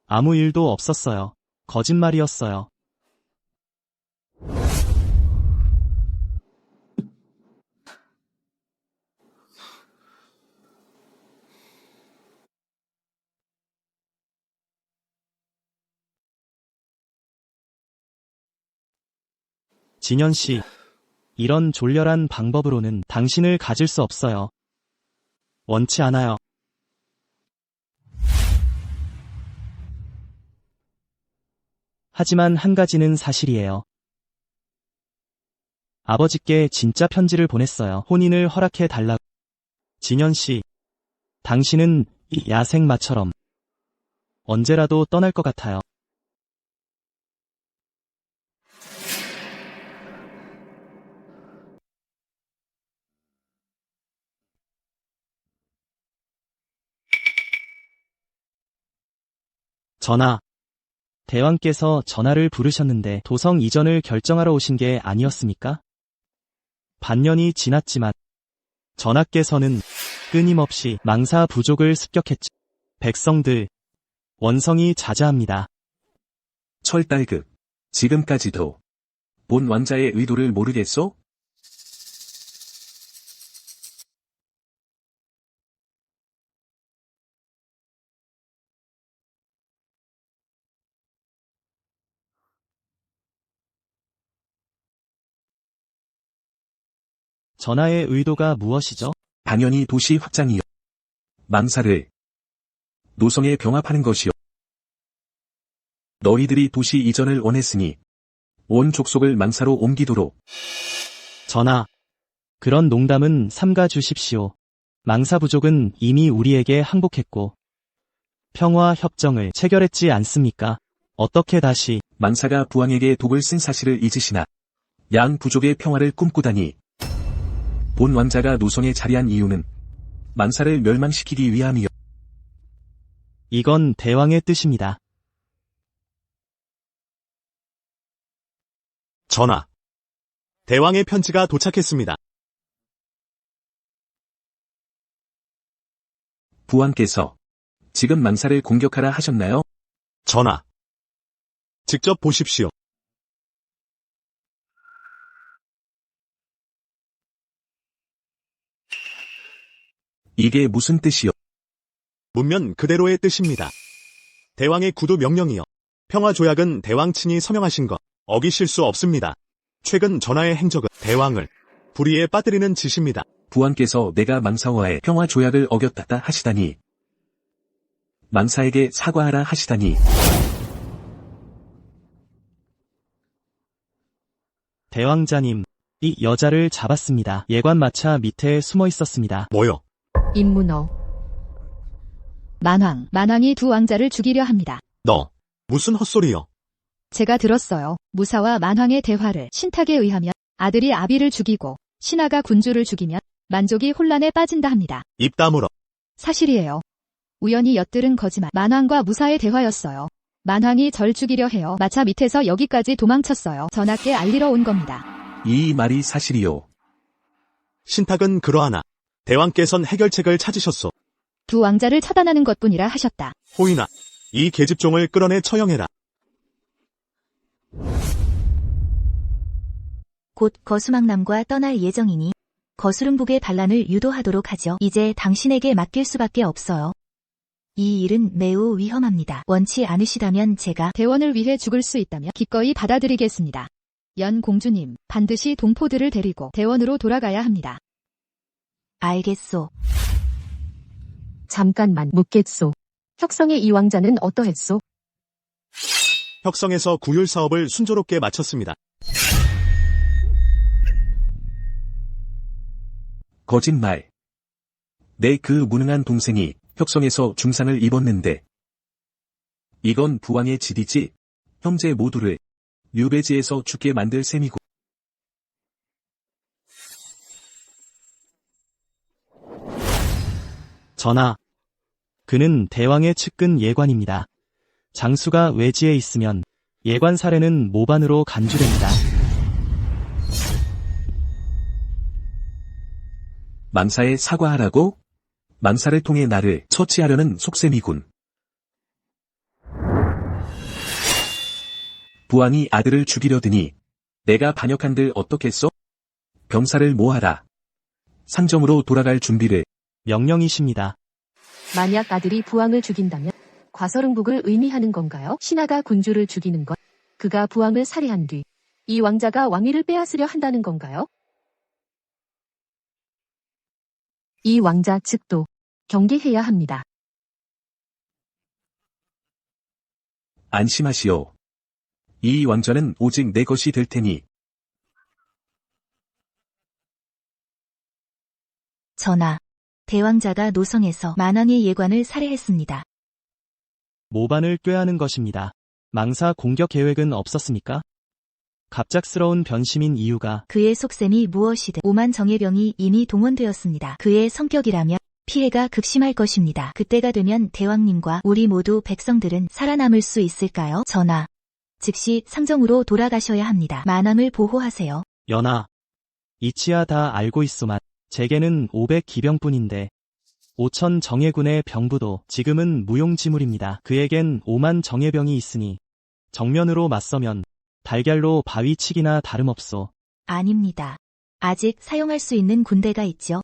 아무 일도 없었어요. 거짓말이었어요. 진현 씨, 이런 졸렬한 방법으로는 당신을 가질 수 없어요. 원치 않아요. 하지만 한 가지는 사실이에요. 아버지께 진짜 편지를 보냈어요. 혼인을 허락해 달라고. 진현 씨, 당신은 이 야생마처럼 언제라도 떠날 것 같아요. 전하, 대왕께서 전하를 부르셨는데 도성 이전을 결정하러 오신 게 아니었습니까? 반년이 지났지만 전하께서는 끊임없이 망사 부족을 습격했지. 백성들, 원성이 자자합니다. 철달급. 지금까지도 본 왕자의 의도를 모르겠소? 전하의 의도가 무엇이죠? 당연히 도시 확장이요. 망사를 노성에 병합하는 것이요. 너희들이 도시 이전을 원했으니 온 족속을 망사로 옮기도록. 전하, 그런 농담은 삼가 주십시오. 망사 부족은 이미 우리에게 항복했고 평화 협정을 체결했지 않습니까? 어떻게 다시 망사가 부왕에게 독을 쓴 사실을 잊으시나. 양 부족의 평화를 꿈꾸다니. 본 왕자가 노성에 자리한 이유는 망사를 멸망시키기 위함이요. 이건 대왕의 뜻입니다. 전하. 대왕의 편지가 도착했습니다. 부왕께서 지금 망사를 공격하라 하셨나요? 전하. 직접 보십시오. 이게 무슨 뜻이요? 문면 그대로의 뜻입니다. 대왕의 구두 명령이요. 평화조약은 대왕 친히 서명하신 것, 어기실 수 없습니다. 최근 전하의 행적은 대왕을 불의에 빠뜨리는 짓입니다. 부왕께서 내가 망사와의 평화 조약을 어겼다 하시다니. 망사에게 사과하라 하시다니. 대왕자님, 이 여자를 잡았습니다. 예관마차 밑에 숨어 있었습니다. 뭐요? 임문어. 만왕이 두 왕자를 죽이려 합니다. 너, 무슨 헛소리요? 제가 들었어요. 무사와 만왕의 대화를 신탁에 의하면 아들이 아비를 죽이고 신하가 군주를 죽이면 만족이 혼란에 빠진다 합니다. 입 다물어. 사실이에요. 우연히 엿들은 거짓말. 만왕과 무사의 대화였어요. 만왕이 절 죽이려 해요. 마차 밑에서 여기까지 도망쳤어요. 전하께 알리러 온 겁니다. 이 말이 사실이요. 신탁은 그러하나 대왕께선 해결책을 찾으셨소. 두 왕자를 처단하는 것뿐이라 하셨다. 호인아, 이 계집종을 끌어내 처형해라. 곧 거수망남과 떠날 예정이니 거수름북의 반란을 유도하도록 하죠. 이제 당신에게 맡길 수밖에 없어요. 이 일은 매우 위험합니다. 원치 않으시다면 제가 대원을 위해 죽을 수 있다면 기꺼이 받아들이겠습니다. 연 공주님, 반드시 동포들을 데리고 대원으로 돌아가야 합니다. 알겠소. 잠깐만 묻겠소. 혁성의 이 왕자는 어떠했소? 혁성에서 구휼 사업을 순조롭게 마쳤습니다. 거짓말. 내 그 무능한 동생이 혁성에서 중상을 입었는데. 이건 부왕의 질이지. 형제 모두를 유배지에서 죽게 만들 셈이고. 전하. 그는 대왕의 측근 예관입니다. 장수가 외지에 있으면 예관 사례는 모반으로 간주됩니다. 망사에 사과하라고? 망사를 통해 나를 처치하려는 속셈이군. 부왕이 아들을 죽이려 드니 내가 반역한들 어떻겠소? 병사를 모아라. 상점으로 돌아갈 준비를. 명령이십니다. 만약 아들이 부왕을 죽인다면 과설응복을 의미하는 건가요? 신하가 군주를 죽이는 것, 그가 부왕을 살해한 뒤 이 왕자가 왕위를 빼앗으려 한다는 건가요? 이 왕자 측도 경계해야 합니다. 안심하시오. 이 왕좌는 오직 내 것이 될 테니. 전하, 대왕자가 노성에서 만왕의 예관을 살해했습니다. 모반을 꾀하는 것입니다. 망사 공격 계획은 없었습니까? 갑작스러운 변심인 이유가 그의 속셈이 무엇이든 5만 정예병이 이미 동원되었습니다. 그의 성격이라면 피해가 극심할 것입니다. 그때가 되면 대왕님과 우리 모두 백성들은 살아남을 수 있을까요? 전하, 즉시 상정으로 돌아가셔야 합니다. 만왕을 보호하세요. 연하. 이치야 다 알고 있소만 제게는 500기병뿐인데 5천 정예군의 병부도 지금은 무용지물입니다. 그에겐 5만 정예병이 있으니 정면으로 맞서면 달걀로 바위치기나 다름없소. 아닙니다. 아직 사용할 수 있는 군대가 있죠.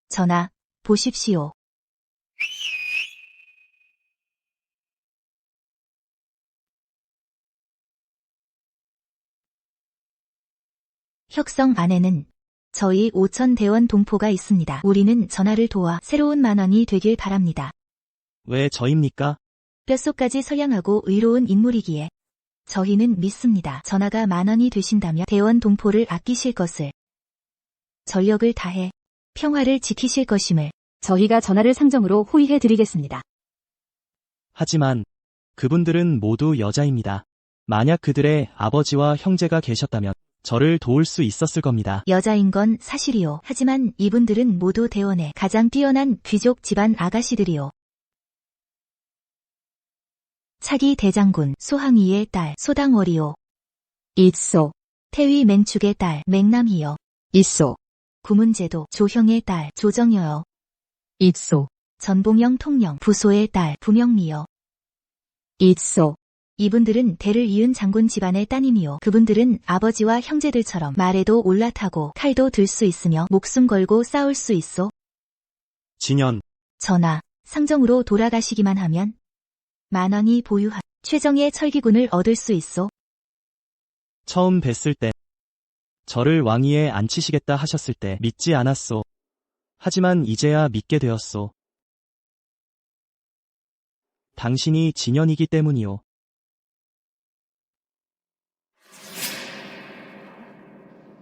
전하, 보십시오. 혁성 안에는 저희 5천 대원 동포가 있습니다. 우리는 전하를 도와 새로운 만왕이 되길 바랍니다. 왜 저입니까? 뼛속까지 선량하고 의로운 인물이기에 저희는 믿습니다. 전하가 만왕이 되신다면 대원 동포를 아끼실 것을, 전력을 다해 평화를 지키실 것임을 저희가 전하를 상정으로 호위해 드리겠습니다. 하지만 그분들은 모두 여자입니다. 만약 그들의 아버지와 형제가 계셨다면 저를 도울 수 있었을 겁니다. 여자인 건 사실이요. 하지만 이분들은 모두 대원의 가장 뛰어난 귀족 집안 아가씨들이요. 차기 대장군 소항이의 딸 소당월이요. 있소, 태위 맹축의 딸 맹남희요. 있소, 구문제도 조형의 딸 조정여요. 있소, 전봉영 통영 부소의 딸 부명미요. 있소, 이분들은 대를 이은 장군 집안의 따님이요. 그분들은 아버지와 형제들처럼 말에도 올라타고 칼도 들 수 있으며 목숨 걸고 싸울 수 있소. 진연. 전하, 상정으로 돌아가시기만 하면 만왕이 보유한 최정예 철기군을 얻을 수 있소. 처음 뵀을 때 저를 왕위에 앉히시겠다 하셨을 때 믿지 않았소. 하지만 이제야 믿게 되었소. 당신이 진연이기 때문이요.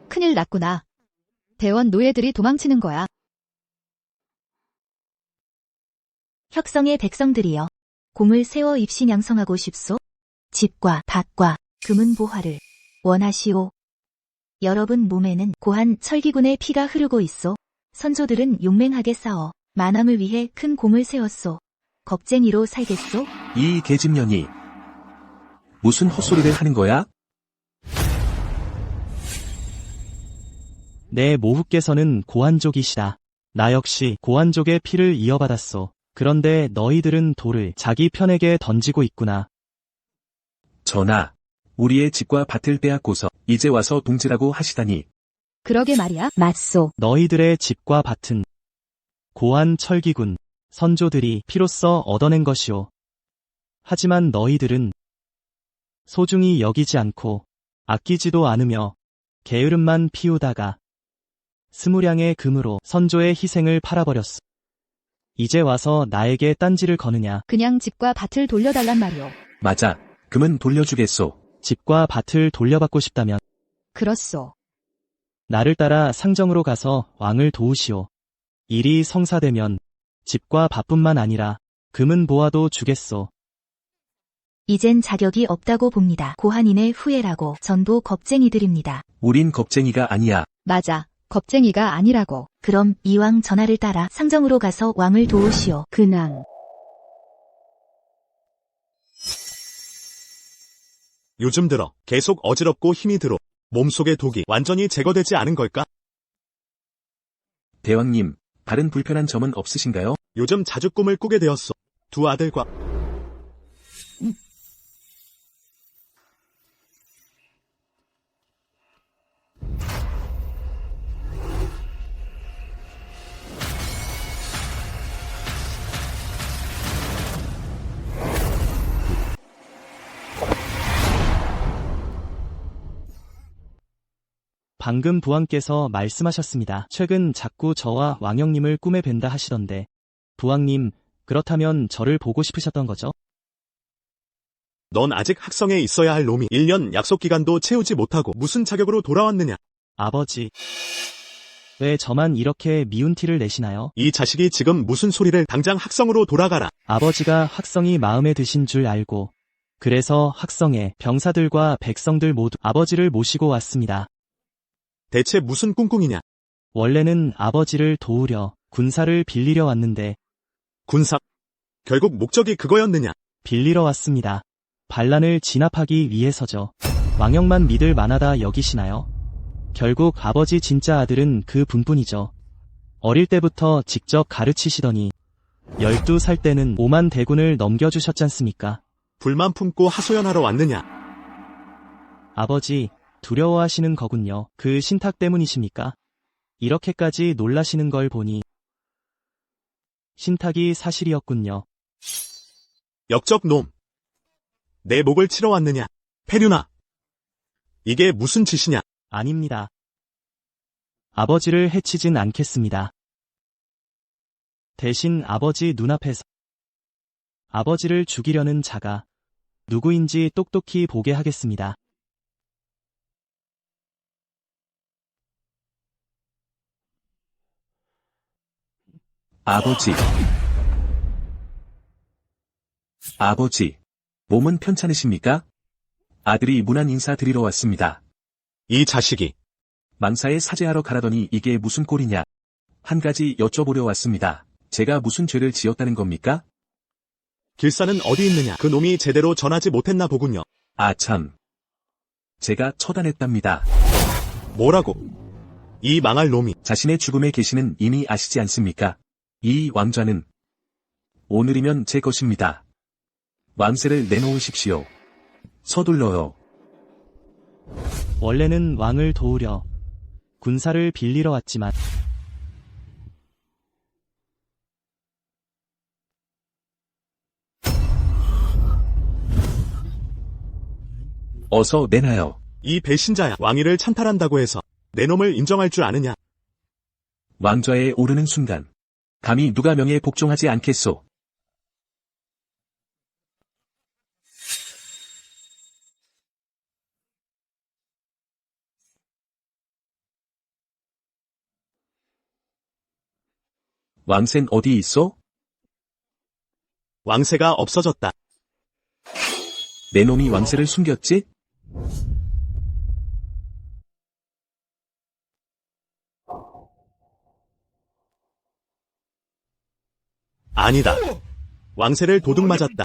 큰일 났구나. 대원 노예들이 도망치는 거야. 혁성의 백성들이여, 공을 세워 입신양성하고 싶소? 집과 밭과 금은 보화를 원하시오. 여러분 몸에는 고한 철기군의 피가 흐르고 있소. 선조들은 용맹하게 싸워 만왕을 위해 큰 공을 세웠소. 겁쟁이로 살겠소? 이 계집년이 무슨 헛소리를 하는 거야? 내 모후께서는 고한족이시다. 나 역시 고한족의 피를 이어받았소. 그런데 너희들은 돌을 자기 편에게 던지고 있구나. 전하, 우리의 집과 밭을 빼앗고서 이제 와서 동지라고 하시다니. 그러게 말이야. 맞소, 너희들의 집과 밭은 고한 철기군, 선조들이 피로써 얻어낸 것이오. 하지만 너희들은 소중히 여기지 않고 아끼지도 않으며 게으름만 피우다가 스무량의 금으로 선조의 희생을 팔아버렸어. 이제 와서 나에게 딴지를 거느냐. 그냥 집과 밭을 돌려달란 말이오. 맞아. 금은 돌려주겠소. 집과 밭을 돌려받고 싶다면 그렇소. 나를 따라 상정으로 가서 왕을 도우시오. 일이 성사되면 집과 밭뿐만 아니라 금은 보화도 주겠소. 이젠 자격이 없다고 봅니다. 고한인의 후예라고 전부 겁쟁이들입니다. 우린 겁쟁이가 아니야. 맞아. 겁쟁이가 아니라고. 그럼 이왕 전하를 따라 상정으로 가서 왕을 도우시오. 근황. 요즘 들어 계속 어지럽고 힘이 들어. 몸속의 독이 완전히 제거되지 않은 걸까? 대왕님, 다른 불편한 점은 없으신가요? 요즘 자주 꿈을 꾸게 되었어. 두 아들과 방금 부왕께서 말씀하셨습니다. 최근 자꾸 저와 왕영님을 꿈에 뵌다 하시던데. 부왕님, 그렇다면 저를 보고 싶으셨던 거죠? 넌 아직 학성에 있어야 할 놈이 1년 약속 기간도 채우지 못하고 무슨 자격으로 돌아왔느냐? 아버지. 왜 저만 이렇게 미운 티를 내시나요? 이 자식이 지금 무슨 소리를 당장 학성으로 돌아가라. 아버지가 학성이 마음에 드신 줄 알고. 그래서 학성에 병사들과 백성들 모두 아버지를 모시고 왔습니다. 대체 무슨 꿍꿍이냐? 원래는 아버지를 도우려 군사를 빌리려 왔는데 군사. 결국 목적이 그거였느냐? 빌리러 왔습니다. 반란을 진압하기 위해서죠. 왕영만 믿을 만하다 여기시나요? 결국 아버지 진짜 아들은 그 분뿐이죠. 어릴 때부터 직접 가르치시더니 12살 때는 5만 대군을 넘겨주셨잖습니까? 불만 품고 하소연하러 왔느냐? 아버지, 두려워하시는 거군요. 그 신탁 때문이십니까? 이렇게까지 놀라시는 걸 보니 신탁이 사실이었군요. 역적 놈. 내 목을 치러 왔느냐? 페륜아. 이게 무슨 짓이냐? 아닙니다. 아버지를 해치진 않겠습니다. 대신 아버지 눈앞에서 아버지를 죽이려는 자가 누구인지 똑똑히 보게 하겠습니다. 아버지. 아버지. 몸은 편찮으십니까? 아들이 문안 인사 드리러 왔습니다. 이 자식이. 망사에 사죄하러 가라더니 이게 무슨 꼴이냐? 한 가지 여쭤보려 왔습니다. 제가 무슨 죄를 지었다는 겁니까? 길사는 어디 있느냐? 그 놈이 제대로 전하지 못했나 보군요. 아 참. 제가 처단했답니다. 뭐라고? 이 망할 놈이. 자신의 죽음의 계시는 이미 아시지 않습니까? 이 왕좌는 오늘이면 제 것입니다. 왕세를 내놓으십시오. 서둘러요. 원래는 왕을 도우려 군사를 빌리러 왔지만 어서 내놔요. 이 배신자야. 왕위를 찬탈한다고 해서 내 놈을 인정할 줄 아느냐? 왕좌에 오르는 순간 감히 누가 명예에 복종하지 않겠소. 왕센 어디 있어? 왕세가 없어졌다. 내 놈이 왕세를 숨겼지? 아니다. 왕세를 도둑 맞았다.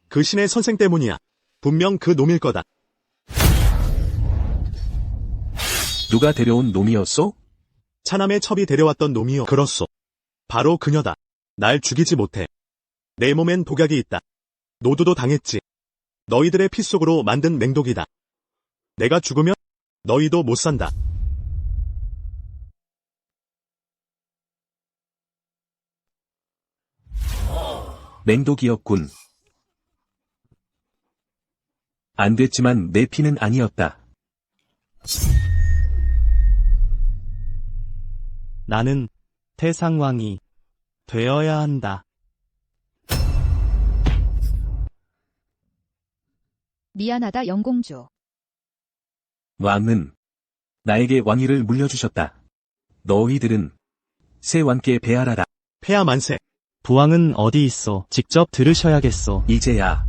그 신의 선생 때문이야. 분명 그 놈일 거다. 누가 데려온 놈이었소? 차남의 첩이 데려왔던 놈이요. 그렇소. 바로 그녀다. 날 죽이지 못해. 내 몸엔 독약이 있다. 노두도 당했지. 너희들의 피 속으로 만든 맹독이다. 내가 죽으면 너희도 못 산다. 맹독이었군. 안 됐지만 내 피는 아니었다. 나는 태상왕이 되어야 한다. 미안하다 영공주. 왕은 나에게 왕위를 물려주셨다. 너희들은 새 왕께 배알아라. 폐하 만세. 부왕은 어디 있어? 직접 들으셔야겠소. 이제야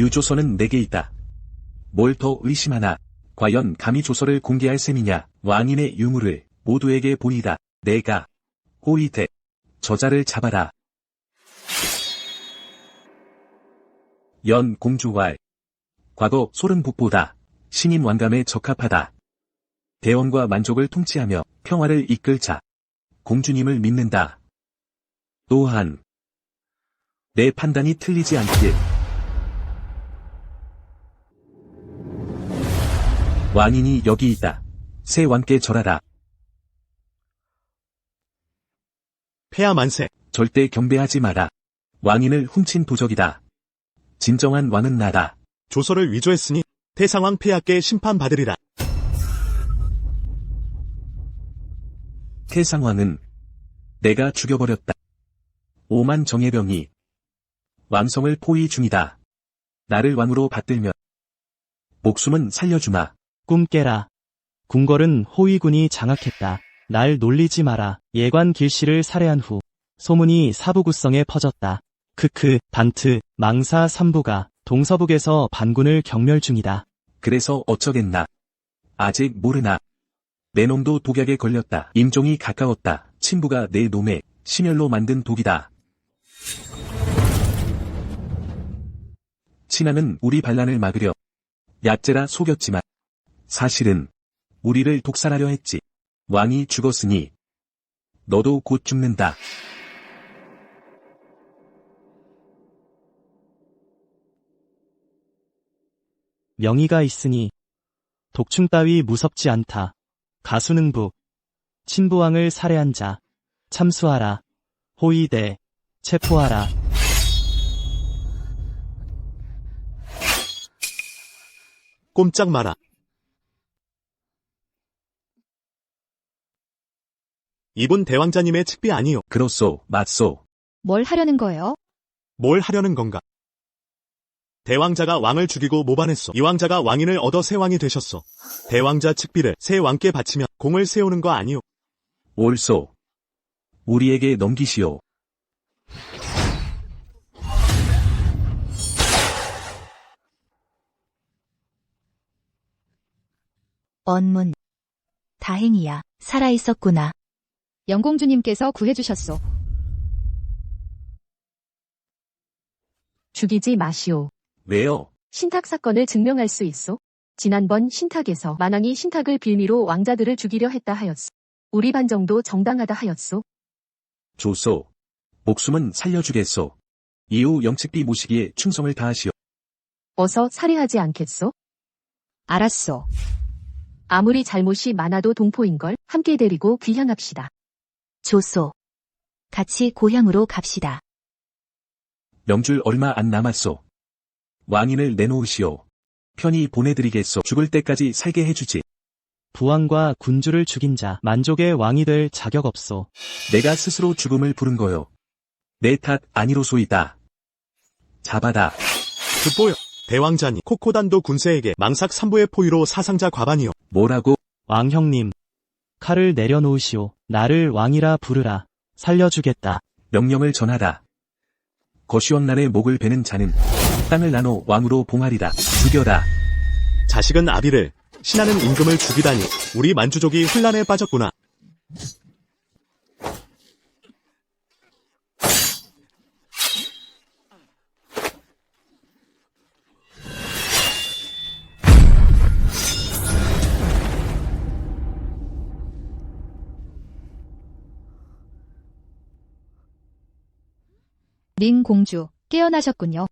유조서는 내게 있다. 뭘 더 의심하나? 과연 감히 조서를 공개할 셈이냐? 왕인의 유무를 모두에게 보이다. 내가 호위대 저자를 잡아라. 연 공주왈. 과거 소른복보다 신임 왕감에 적합하다. 대원과 만족을 통치하며 평화를 이끌 자. 공주님을 믿는다. 또한 내 판단이 틀리지 않길. 왕인이 여기 있다. 새 왕께 절하라. 폐하 만세. 절대 경배하지 마라. 왕인을 훔친 도적이다. 진정한 왕은 나다. 조서를 위조했으니 태상왕 폐하께 심판받으리라. 태상왕은 내가 죽여버렸다. 오만 정예병이 왕성을 포위 중이다. 나를 왕으로 받들면 목숨은 살려주마. 꿈 깨라. 궁궐은 호위군이 장악했다. 날 놀리지 마라. 예관 길씨를 살해한 후 소문이 사부구성에 퍼졌다. 크크, 반트, 망사 3부가 동서북에서 반군을 경멸 중이다. 그래서 어쩌겠나. 아직 모르나. 내 놈도 독약에 걸렸다. 임종이 가까웠다. 친부가 내 놈의 심혈로 만든 독이다. 친하는 우리 반란을 막으려 얕제라 속였지만 사실은 우리를 독살하려 했지. 왕이 죽었으니 너도 곧 죽는다. 명의가 있으니 독충 따위 무섭지 않다. 가수능북. 친부왕을 살해한 자 참수하라. 호위대 체포하라. 꼼짝 마라. 이분 대왕자님의 측비 아니요. 그렇소, 맞소. 뭘 하려는 거예요? 뭘 하려는 건가? 대왕자가 왕을 죽이고 모반했소. 이 왕자가 왕인을 얻어 새 왕이 되셨소. 대왕자 측비를 새 왕께 바치며 공을 세우는 거 아니요. 옳소. 우리에게 넘기시오. 언문. 다행이야. 살아있었구나. 영공주님께서 구해주셨소. 죽이지 마시오. 왜요? 신탁 사건을 증명할 수 있소. 지난번 신탁에서 만왕이 신탁을 빌미로 왕자들을 죽이려 했다 하였소. 우리 반 정도 정당하다 하였소. 좋소. 목숨은 살려주겠소. 이후 영측비 모시기에 충성을 다하시오. 어서 살해하지 않겠소? 알았소. 아무리 잘못이 많아도 동포인걸 함께 데리고 귀향합시다. 조소. 같이 고향으로 갑시다. 명줄 얼마 안 남았소. 왕인을 내놓으시오. 편히 보내드리겠소. 죽을 때까지 살게 해주지. 부왕과 군주를 죽인 자 만족의 왕이 될 자격 없소. 내가 스스로 죽음을 부른 거요. 내 탓 아니로소이다. 잡아다. 듣보여. 대왕자니 코코단도 군세에게 망삭 3부의 포위로 사상자 과반이요. 뭐라고? 왕형님. 칼을 내려놓으시오. 나를 왕이라 부르라. 살려주겠다. 명령을 전하다. 거시원날의 목을 베는 자는 땅을 나눠 왕으로 봉하리다. 죽여라. 자식은 아비를, 신하는 임금을 죽이다니 우리 만주족이 혼란에 빠졌구나. 린 공주, 깨어나셨군요.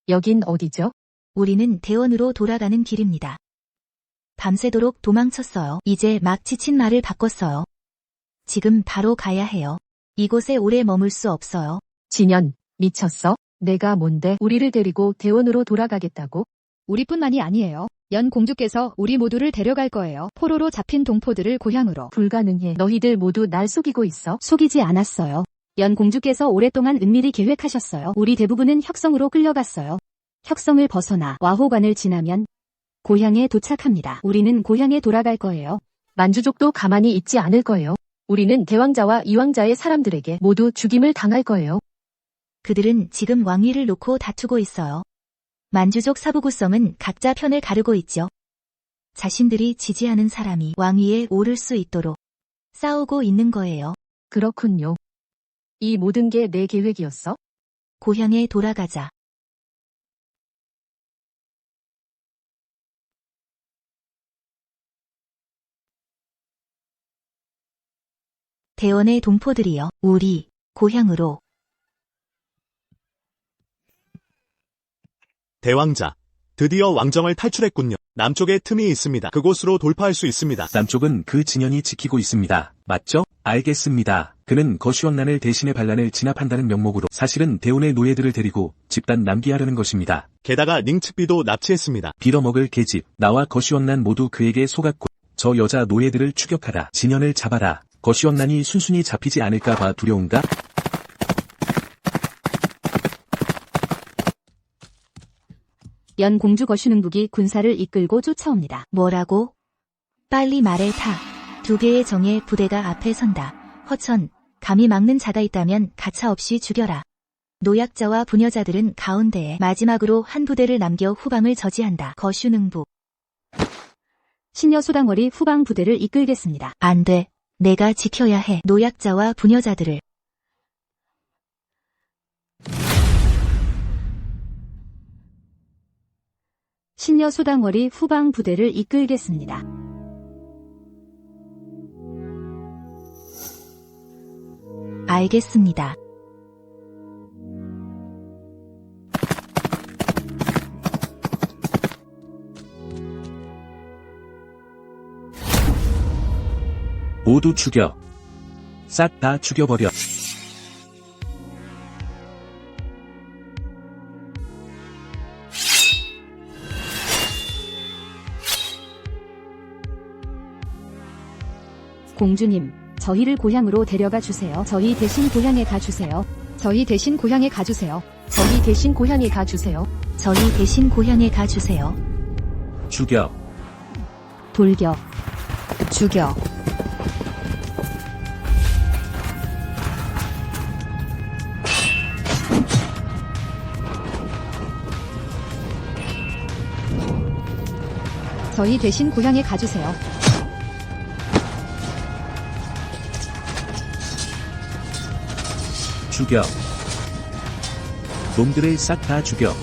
여긴 어디죠? 우리는 대원으로 돌아가는 길입니다. 밤새도록 도망쳤어요. 이제 막 지친 말을 바꿨어요. 지금 바로 가야 해요. 이곳에 오래 머물 수 없어요. 진연, 미쳤어? 내가 뭔데 우리를 데리고 대원으로 돌아가겠다고? 우리뿐만이 아니에요. 연 공주께서 우리 모두를 데려갈 거예요. 포로로 잡힌 동포들을 고향으로. 불가능해. 너희들 모두 날 속이고 있어. 속이지 않았어요. 연 공주께서 오랫동안 은밀히 계획하셨어요. 우리 대부분은 혁성으로 끌려갔어요. 혁성을 벗어나 와호관을 지나면 고향에 도착합니다. 우리는 고향에 돌아갈 거예요. 만주족도 가만히 있지 않을 거예요. 우리는 대왕자와 이왕자의 사람들에게 모두 죽임을 당할 거예요. 그들은 지금 왕위를 놓고 다투고 있어요. 만주족 사부구섬은 각자 편을 가르고 있죠. 자신들이 지지하는 사람이 왕위에 오를 수 있도록 싸우고 있는 거예요. 그렇군요. 이 모든 게 내 계획이었어? 고향에 돌아가자. 대원의 동포들이여, 우리 고향으로. 대왕자. 드디어 왕정을 탈출했군요. 남쪽에 틈이 있습니다. 그곳으로 돌파할 수 있습니다. 남쪽은 그 진현이 지키고 있습니다. 맞죠? 알겠습니다. 그는 거시왕난을 대신해 반란을 진압한다는 명목으로 사실은 대원의 노예들을 데리고 집단 남기하려는 것입니다. 게다가 닝츠비도 납치했습니다. 빌어먹을 계집, 나와 거시왕난 모두 그에게 속았고 저 여자 노예들을 추격하라. 진현을 잡아라. 거시왕난이 순순히 잡히지 않을까봐 두려운가? 연공주 거슈능국이 군사를 이끌고 쫓아옵니다. 뭐라고? 빨리 말해 타. 2개의 정예 부대가 앞에 선다. 허천, 감히 막는 자가 있다면 가차없이 죽여라. 노약자와 부녀자들은 가운데에 마지막으로 한 부대를 남겨 후방을 저지한다. 거슈능부. 신여 소당월이 후방 부대를 이끌겠습니다. 안 돼. 내가 지켜야 해. 노약자와 부녀자들을. 신여 소당월이 후방 부대를 이끌겠습니다. 알겠습니다. 모두 죽여. 싹 다 죽여버려. 공주님, 저희를 고향으로 데려가 주세요. 저희 대신 고향에 가주세요. 저희 대신 고향에 가주세요. 저희 대신 고향에 가주세요. 저희 대신 고향에 가주세요. 죽여. 돌격. 죽여. 저희 대신 고향에 가주세요. 죽여. 놈들을 싹 다 죽여.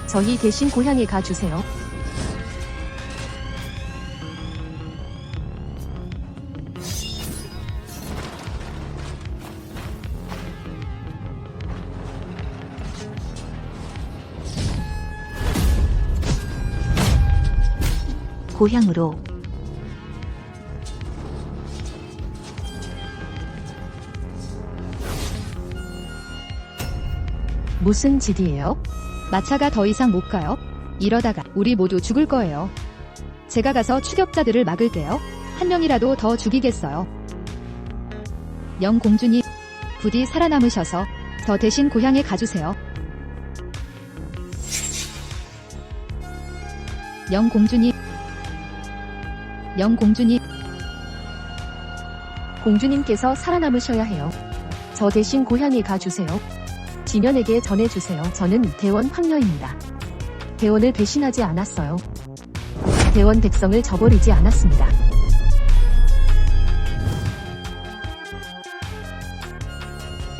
저희 대신 고향에 가주세요. 고향으로. 무슨 짓이에요? 마차가 더 이상 못 가요. 이러다가 우리 모두 죽을 거예요. 제가 가서 추격자들을 막을게요. 한 명이라도 더 죽이겠어요. 영공주님, 부디 살아남으셔서 저 대신 고향에 가주세요. 영공주님, 영공주님, 공주님께서 살아남으셔야 해요. 저 대신 고향에 가주세요. 진현에게 전해주세요. 저는 대원 황녀입니다. 대원을 배신하지 않았어요. 대원 백성을 저버리지 않았습니다.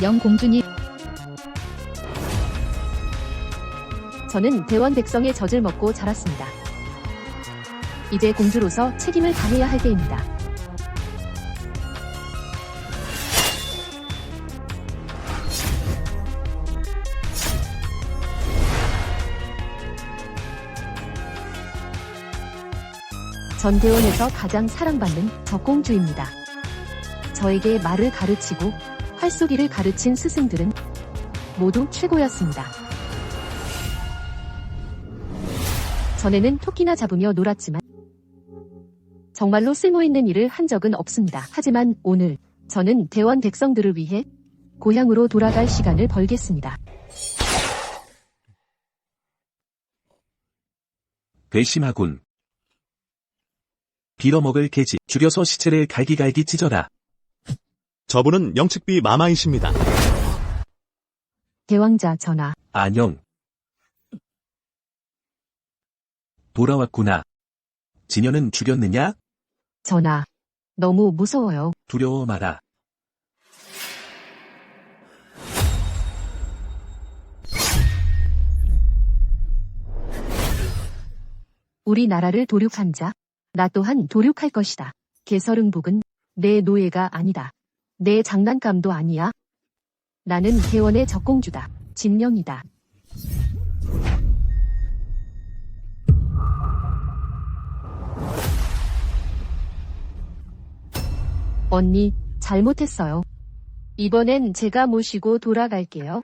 영공주님, 저는 대원 백성의 젖을 먹고 자랐습니다. 이제 공주로서 책임을 다해야 할 때입니다. 전대원에서 가장 사랑받는 적공주입니다. 저에게 말을 가르치고 활쏘기를 가르친 스승들은 모두 최고였습니다. 전에는 토끼나 잡으며 놀았지만 정말로 쓸모있는 일을 한 적은 없습니다. 하지만 오늘 저는 대원 백성들을 위해 고향으로 돌아갈 시간을 벌겠습니다. 괘씸하군. 빌어먹을 개지. 죽여서 시체를 갈기갈기 찢어라. 저분은 영측비 마마이십니다. 대왕자 전하, 안녕. 돌아왔구나. 진현은 죽였느냐? 전하. 너무 무서워요. 두려워 마라. 우리나라를 도륙한 자, 나 또한 도륙할 것이다. 개설응복은 내 노예가 아니다. 내 장난감도 아니야. 나는 대원의 적공주다. 진령이다. 언니, 잘못했어요. 이번엔 제가 모시고 돌아갈게요.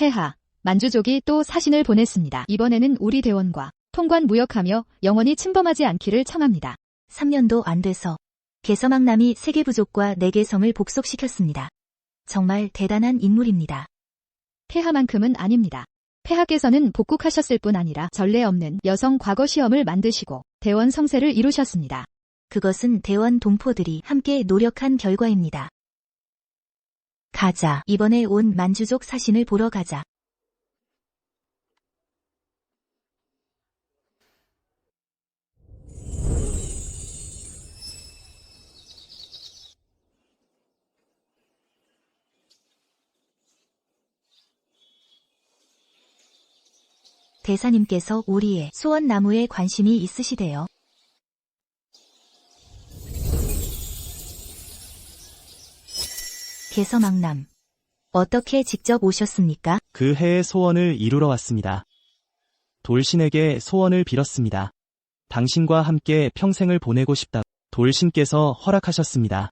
폐하, 만주족이 또 사신을 보냈습니다. 이번에는 우리 대원과 통관 무역하며 영원히 침범하지 않기를 청합니다. 3년도 안 돼서 개서망남이 세계부족과 4개 성을 복속시켰습니다. 정말 대단한 인물입니다. 폐하만큼은 아닙니다. 폐하께서는 복국하셨을 뿐 아니라 전례 없는 여성 과거 시험을 만드시고 대원 성세를 이루셨습니다. 그것은 대원 동포들이 함께 노력한 결과입니다. 가자. 이번에 온 만주족 사신을 보러 가자. 대사님께서 우리의 소원나무에 관심이 있으시대요. 개서망남. 어떻게 직접 오셨습니까? 그 해의 소원을 이루러 왔습니다. 돌신에게 소원을 빌었습니다. 당신과 함께 평생을 보내고 싶다. 돌신께서 허락하셨습니다.